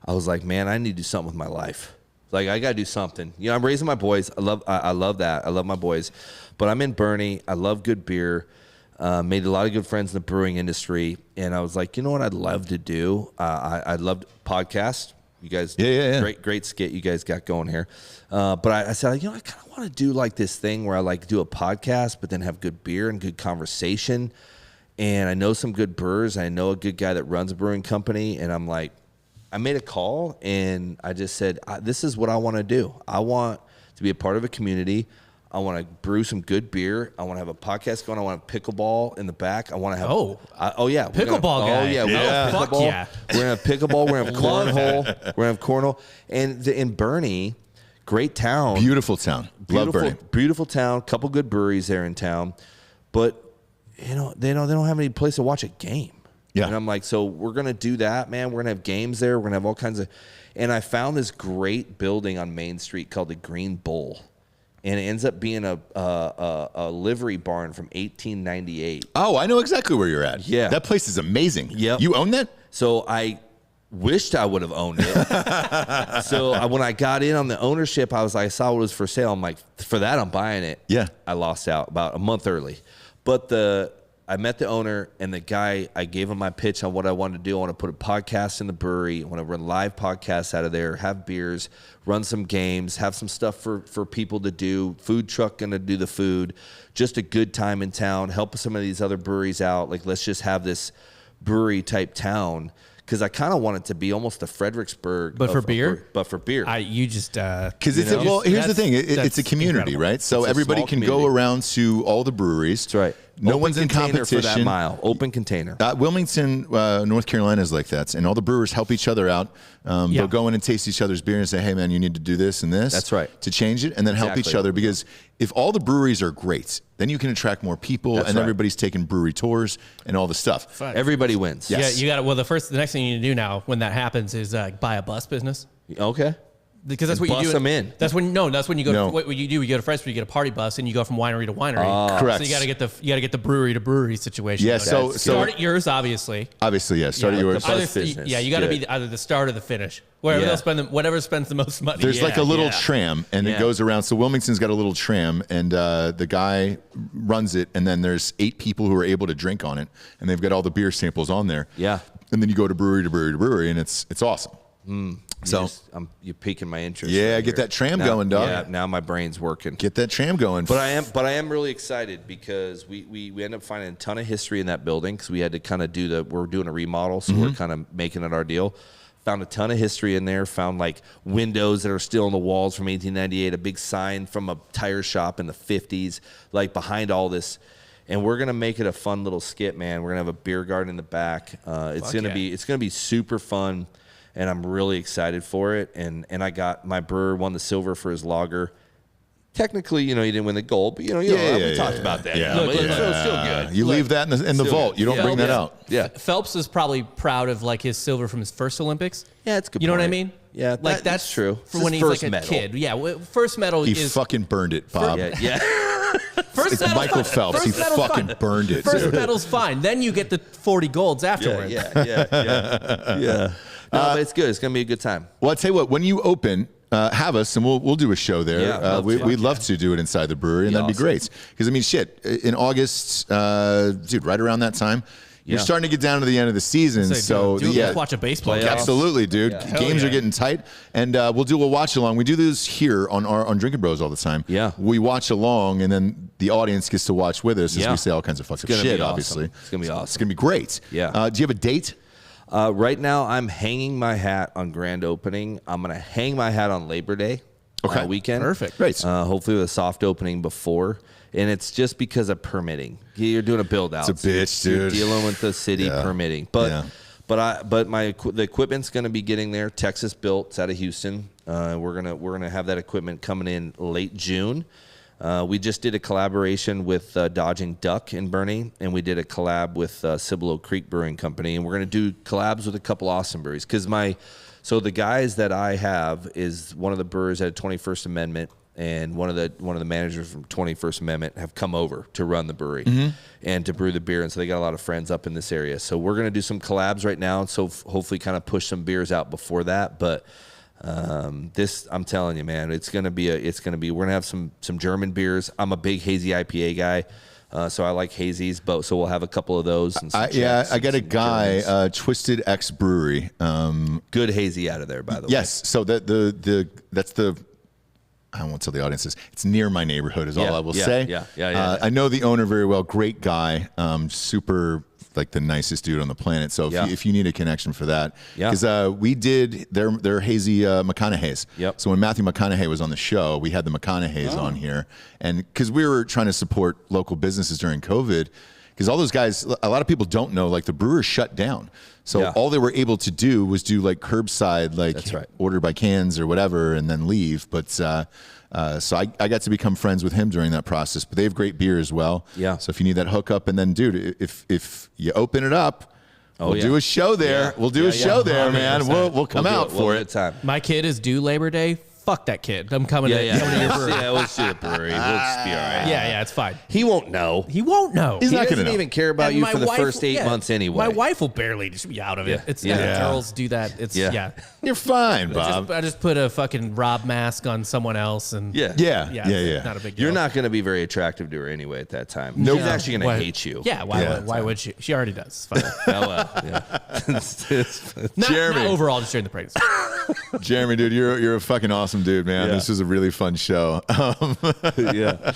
[SPEAKER 4] I was like, man, I need to do something with my life. Like, I got to do something. I'm raising my boys. I love that. I love my boys. But I'm in Bernie. I love good beer. Made a lot of good friends in the brewing industry. And I was like, you know what I'd love to do? I'd love podcast. You guys, great skit you guys got going here. But I said, I kind of want to do like this thing where I like do a podcast, but then have good beer and good conversation. And I know some good brewers. I know a good guy that runs a brewing company. And I'm like, I made a call and I just said, this is what I want to do. I want to be a part of a community. I want to brew some good beer. I want to have a podcast going. I want a pickleball in the back. I want to have. Yeah,
[SPEAKER 3] Pickleball guy.
[SPEAKER 4] Oh yeah,
[SPEAKER 3] Yeah.
[SPEAKER 4] Pickleball.
[SPEAKER 3] Fuck yeah.
[SPEAKER 4] We're gonna have pickleball. We're gonna have cornhole. We're gonna have cornhole. And in Bernie, great town,
[SPEAKER 2] Beautiful town. Love Bernie.
[SPEAKER 4] beautiful town. Couple good breweries there in town, but they don't have any place to watch a game.
[SPEAKER 2] Yeah.
[SPEAKER 4] And I'm like, so we're gonna do that, man. We're gonna have games there. We're gonna have all kinds of. And I found this great building on Main Street called the Green Bull. And it ends up being a livery barn from 1898.
[SPEAKER 2] Oh, I know exactly where you're at.
[SPEAKER 4] Yeah.
[SPEAKER 2] That place is amazing.
[SPEAKER 4] Yep.
[SPEAKER 2] You own that?
[SPEAKER 4] So wished I would have owned it. So when I got in on the ownership, I saw it was for sale. I'm like, for that, I'm buying it.
[SPEAKER 2] Yeah.
[SPEAKER 4] I lost out about a month early. But I met the owner and the guy, I gave him my pitch on what I wanted to do. I want to put a podcast in the brewery. I want to run live podcasts out of there, have beers, run some games, have some stuff for people to do. Food truck going to do the food. Just a good time in town. Help some of these other breweries out. Like, let's just have this brewery type town. Because I kind of want it to be almost a Fredericksburg.
[SPEAKER 3] But for beer?
[SPEAKER 4] But for beer.
[SPEAKER 3] You just...
[SPEAKER 2] Because here's the thing. It's a community,
[SPEAKER 3] incredible.
[SPEAKER 2] right? So
[SPEAKER 4] It's a
[SPEAKER 2] everybody
[SPEAKER 4] small
[SPEAKER 2] can
[SPEAKER 4] community.
[SPEAKER 2] go around to all the breweries.
[SPEAKER 4] That's right.
[SPEAKER 2] No
[SPEAKER 4] Open
[SPEAKER 2] one's in
[SPEAKER 4] container
[SPEAKER 2] competition.
[SPEAKER 4] for that mile. Open container.
[SPEAKER 2] Wilmington, North Carolina is like that. And all the brewers help each other out. They'll go in and taste each other's beer and say, hey, man, you need to do this and this.
[SPEAKER 4] That's right.
[SPEAKER 2] To change it and then help each
[SPEAKER 4] Exactly.
[SPEAKER 2] other. Because if all the breweries are great, then you can attract more people
[SPEAKER 4] That's
[SPEAKER 2] and
[SPEAKER 4] right.
[SPEAKER 2] everybody's taking brewery tours and all the stuff.
[SPEAKER 4] Everybody wins.
[SPEAKER 2] Yes.
[SPEAKER 3] Yeah, you got to. Well, the next thing you need to do now when that happens is buy a bus business.
[SPEAKER 4] Okay.
[SPEAKER 3] Because that's what
[SPEAKER 4] Bus
[SPEAKER 3] you do.
[SPEAKER 4] them in.
[SPEAKER 3] That's when you go.
[SPEAKER 2] No.
[SPEAKER 3] What you do? You go to Fredericksburg, you get a party bus, and you go from winery to winery.
[SPEAKER 2] Correct.
[SPEAKER 3] So you got to get the brewery to brewery situation.
[SPEAKER 2] Yeah,
[SPEAKER 3] going.
[SPEAKER 2] so-
[SPEAKER 3] start at yours, obviously.
[SPEAKER 2] Obviously, yes. Start at
[SPEAKER 3] Yeah,
[SPEAKER 2] yours.
[SPEAKER 4] the bus
[SPEAKER 3] Either,
[SPEAKER 4] business.
[SPEAKER 3] yeah, you got to
[SPEAKER 4] Good.
[SPEAKER 3] be either the start or the finish. Wherever
[SPEAKER 4] Yeah.
[SPEAKER 3] they'll spend whatever spends the most money.
[SPEAKER 2] There's like a little
[SPEAKER 4] yeah.
[SPEAKER 2] tram, and it
[SPEAKER 4] Yeah.
[SPEAKER 2] goes around. So Wilmington's got a little tram, and the guy runs it, and then there's 8 people who are able to drink on it, and they've got all the beer samples on there.
[SPEAKER 4] Yeah.
[SPEAKER 2] And then you go to brewery to brewery to brewery, and it's awesome. So
[SPEAKER 4] you're piquing my interest.
[SPEAKER 2] Yeah,
[SPEAKER 4] right
[SPEAKER 2] get
[SPEAKER 4] here.
[SPEAKER 2] that tram
[SPEAKER 4] Now-
[SPEAKER 2] going, dog.
[SPEAKER 4] Yeah, now my brain's working.
[SPEAKER 2] get that tram going.
[SPEAKER 4] But I am really excited because we end up finding a ton of history in that building because we had to kind of we're doing a remodel, so we're kind of making it our deal. Found a ton of history in there. Found like windows that are still on the walls from 1898, a big sign from a tire shop in the 50s, like behind all this. And we're gonna make it a fun little skit, man. We're gonna have a beer garden in the back. It's gonna be super fun. And I'm really excited for it. And I got my brewer won the silver for his lager. Technically, he didn't win the gold, but we talked about that.
[SPEAKER 2] Yeah.
[SPEAKER 4] But it's still good.
[SPEAKER 2] You leave that in the
[SPEAKER 4] Still
[SPEAKER 2] vault.
[SPEAKER 4] good.
[SPEAKER 2] You don't bring that out.
[SPEAKER 4] Yeah,
[SPEAKER 3] Phelps is probably proud of like his silver from his first Olympics.
[SPEAKER 4] yeah, it's a good.
[SPEAKER 3] You know what I
[SPEAKER 4] point.
[SPEAKER 3] mean?
[SPEAKER 4] Yeah,
[SPEAKER 3] like
[SPEAKER 4] that's true.
[SPEAKER 3] For
[SPEAKER 4] It's
[SPEAKER 3] when
[SPEAKER 4] his
[SPEAKER 3] he's
[SPEAKER 4] first
[SPEAKER 3] like a
[SPEAKER 4] medal.
[SPEAKER 3] kid. Yeah, first medal
[SPEAKER 2] He
[SPEAKER 3] is
[SPEAKER 2] fucking burned it, Bob.
[SPEAKER 4] Yeah.
[SPEAKER 3] first
[SPEAKER 2] It's
[SPEAKER 3] medal's
[SPEAKER 2] Michael
[SPEAKER 3] fine.
[SPEAKER 2] Phelps.
[SPEAKER 3] First
[SPEAKER 2] He
[SPEAKER 3] medal's
[SPEAKER 2] fucking
[SPEAKER 3] fine.
[SPEAKER 2] burned it.
[SPEAKER 3] First
[SPEAKER 2] dude.
[SPEAKER 3] medal's fine. Then you get the 40 golds afterwards.
[SPEAKER 4] Yeah. No, but it's good. It's gonna be a good time.
[SPEAKER 2] Well, I tell you what, when you open, have us, and we'll do a show there.
[SPEAKER 4] Yeah, love to.
[SPEAKER 2] We'd love to do it inside the brewery, and that'd be
[SPEAKER 4] awesome.
[SPEAKER 2] great. Because I mean, shit, in August, dude, right around that time, you're
[SPEAKER 4] Yeah.
[SPEAKER 2] starting to get down to the end of the season. So
[SPEAKER 3] let's watch a baseball game.
[SPEAKER 2] Absolutely, dude.
[SPEAKER 4] Yeah.
[SPEAKER 2] Games
[SPEAKER 3] yeah.
[SPEAKER 2] are getting tight, and we'll do a watch along. We do this here on Drinking Bros all the time.
[SPEAKER 4] Yeah.
[SPEAKER 2] we watch along, and then the audience gets to watch with us as
[SPEAKER 4] Yeah.
[SPEAKER 2] we say all kinds of fucked up
[SPEAKER 4] gonna
[SPEAKER 2] shit.
[SPEAKER 4] be awesome.
[SPEAKER 2] Obviously,
[SPEAKER 4] It's gonna be awesome.
[SPEAKER 2] It's gonna be great.
[SPEAKER 4] Yeah.
[SPEAKER 2] Do you have a date?
[SPEAKER 4] Right now, I'm hanging my hat on grand opening. I'm gonna hang my hat on Labor Day weekend.
[SPEAKER 3] Perfect.
[SPEAKER 2] Great.
[SPEAKER 4] Hopefully with a soft opening before. And it's just because of permitting. You're doing a build out.
[SPEAKER 2] It's a bitch,
[SPEAKER 4] You're
[SPEAKER 2] dude.
[SPEAKER 4] dealing with the city
[SPEAKER 2] Yeah.
[SPEAKER 4] permitting. But
[SPEAKER 2] Yeah.
[SPEAKER 4] but the equipment's going to be getting there. Texas built. It's out of Houston. We're gonna have that equipment coming in late June. We just did a collaboration with Dodging Duck in Bernie, and we did a collab with Cibolo Creek Brewing Company, and we're going to do collabs with a couple awesome breweries. So the guys that I have is one of the brewers at 21st Amendment, and one of the managers from 21st Amendment have come over to run the brewery and to brew the beer, and so they got a lot of friends up in this area. So we're going to do some collabs right now, and so hopefully kind of push some beers out before that, but. This I'm telling you, man, we're gonna have some German beers. I'm a big hazy IPA guy, so I like hazies, so we'll have a couple of those. And some
[SPEAKER 2] I got a
[SPEAKER 4] some
[SPEAKER 2] guy,
[SPEAKER 4] Germans.
[SPEAKER 2] Twisted X Brewery.
[SPEAKER 4] Good hazy out of there, by the way.
[SPEAKER 2] Yes, so that's the. I won't tell the audience this. It's near my neighborhood, is all I will say.
[SPEAKER 4] Yeah.
[SPEAKER 2] I know the owner very well. Great guy. Super, like the nicest dude on the planet. So if you need a connection for that, because we did their hazy McConaughey's.
[SPEAKER 4] Yep.
[SPEAKER 2] So when Matthew McConaughey was on the show, we had the McConaughey's on here, and because we were trying to support local businesses during COVID. Because all those guys, a lot of people don't know, like the brewers shut down. So all they were able to do was do like curbside, like
[SPEAKER 4] That's right.
[SPEAKER 2] order by cans or whatever, and then leave. But so I got to become friends with him during that process. But they have great beer as well.
[SPEAKER 4] Yeah.
[SPEAKER 2] So if you need that hookup, and then dude, if you open it up, we'll do a show there.
[SPEAKER 4] Yeah.
[SPEAKER 2] We'll do a show there, man.
[SPEAKER 3] 100%.
[SPEAKER 2] We'll come out for it.
[SPEAKER 4] Time.
[SPEAKER 3] My kid is due Labor Day fuck that kid. I'm coming to
[SPEAKER 4] Yeah.
[SPEAKER 3] your brewery.
[SPEAKER 4] Yeah, let's do the brewery. We'll just be all right.
[SPEAKER 3] Yeah, it's fine.
[SPEAKER 4] He won't know.
[SPEAKER 3] He won't know.
[SPEAKER 2] He's
[SPEAKER 4] He
[SPEAKER 2] not gonna
[SPEAKER 4] doesn't
[SPEAKER 2] know.
[SPEAKER 4] even care about
[SPEAKER 3] And
[SPEAKER 4] you
[SPEAKER 3] my
[SPEAKER 4] for the
[SPEAKER 3] wife-
[SPEAKER 4] first 8
[SPEAKER 3] yeah,
[SPEAKER 4] months anyway.
[SPEAKER 3] My wife will barely just be out of it.
[SPEAKER 4] Yeah.
[SPEAKER 3] It's
[SPEAKER 4] Yeah.
[SPEAKER 3] girls do that. It's
[SPEAKER 4] Yeah.
[SPEAKER 2] You're fine, Bob.
[SPEAKER 3] I just put a fucking Rob mask on someone else, and
[SPEAKER 4] Yeah.
[SPEAKER 2] Yeah.
[SPEAKER 3] it's not a big deal.
[SPEAKER 4] You're not going to be very attractive to her anyway at that time.
[SPEAKER 2] Nope.
[SPEAKER 4] She's actually going
[SPEAKER 3] Why-
[SPEAKER 4] to hate you.
[SPEAKER 3] Yeah, why would she? She already does. It's fine.
[SPEAKER 4] Oh, well, yeah.
[SPEAKER 3] not,
[SPEAKER 2] Jeremy.
[SPEAKER 3] not overall, just during the pregnancy.
[SPEAKER 2] Jeremy, dude, you're a fucking awesome dude, man.
[SPEAKER 4] Yeah.
[SPEAKER 2] This was a really fun show.
[SPEAKER 4] Yeah.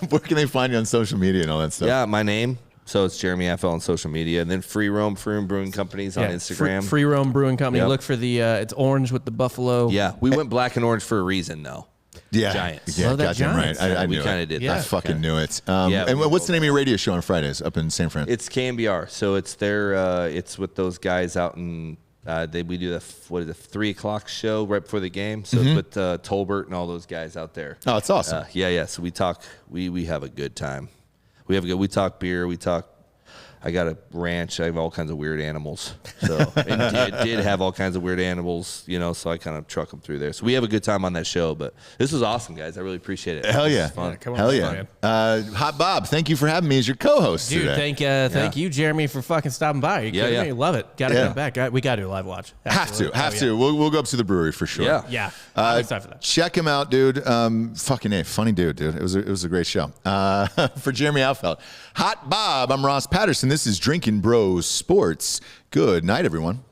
[SPEAKER 2] Where can they find you on social media and all that stuff?
[SPEAKER 4] Yeah, my name. So it's Jeremy Affeldt on social media. And then Free Roam Brewing Companies on Instagram.
[SPEAKER 3] Free Roam Brewing Company.
[SPEAKER 4] Yep.
[SPEAKER 3] Look for the it's orange with the buffalo.
[SPEAKER 4] Yeah, we went black and orange for a reason, though.
[SPEAKER 2] Yeah.
[SPEAKER 4] Giants.
[SPEAKER 2] Yeah,
[SPEAKER 3] Love that
[SPEAKER 2] goddamn
[SPEAKER 3] Giants.
[SPEAKER 2] right. I
[SPEAKER 4] we
[SPEAKER 2] knew
[SPEAKER 4] kind
[SPEAKER 2] it.
[SPEAKER 4] of did.
[SPEAKER 3] Yeah.
[SPEAKER 2] I
[SPEAKER 4] that.
[SPEAKER 2] fucking knew it.
[SPEAKER 4] Yeah,
[SPEAKER 2] and
[SPEAKER 4] we
[SPEAKER 2] what's the
[SPEAKER 4] both-
[SPEAKER 2] name of your radio show on Fridays up in San Fran?
[SPEAKER 4] It's KMBR. So it's their. It's with those guys out in. We do the 3:00 show right before the game. So it's with Tolbert and all those guys out there.
[SPEAKER 2] Oh, it's awesome.
[SPEAKER 4] Yeah. So we talk. We have a good time. We talk beer. We talk. I got a ranch. I have all kinds of weird animals. So and did have all kinds of weird animals, so I kind of truck them through there. So we have a good time on that show. But this was awesome, guys. I really appreciate it.
[SPEAKER 2] Hell
[SPEAKER 4] This
[SPEAKER 2] yeah.
[SPEAKER 4] is fun.
[SPEAKER 3] Come on,
[SPEAKER 2] Hell
[SPEAKER 3] man.
[SPEAKER 2] yeah. Hot Bob, thank you for having me as your co-host
[SPEAKER 3] Dude,
[SPEAKER 2] today.
[SPEAKER 3] thank you, Jeremy, for fucking stopping by. Are you kidding
[SPEAKER 4] Yeah.
[SPEAKER 3] me? Love it. Got to
[SPEAKER 2] Yeah.
[SPEAKER 3] come back. We got to do a live watch.
[SPEAKER 2] Have to. We'll go up to the brewery for sure.
[SPEAKER 4] Yeah.
[SPEAKER 3] Yeah, I'm excited for that.
[SPEAKER 2] Check him out, dude. Fucking A, funny dude. It was a great show. For Jeremy Affeldt, Hot Bob, I'm Ross Patterson. This is Drinking Bros Sports. Good night, everyone.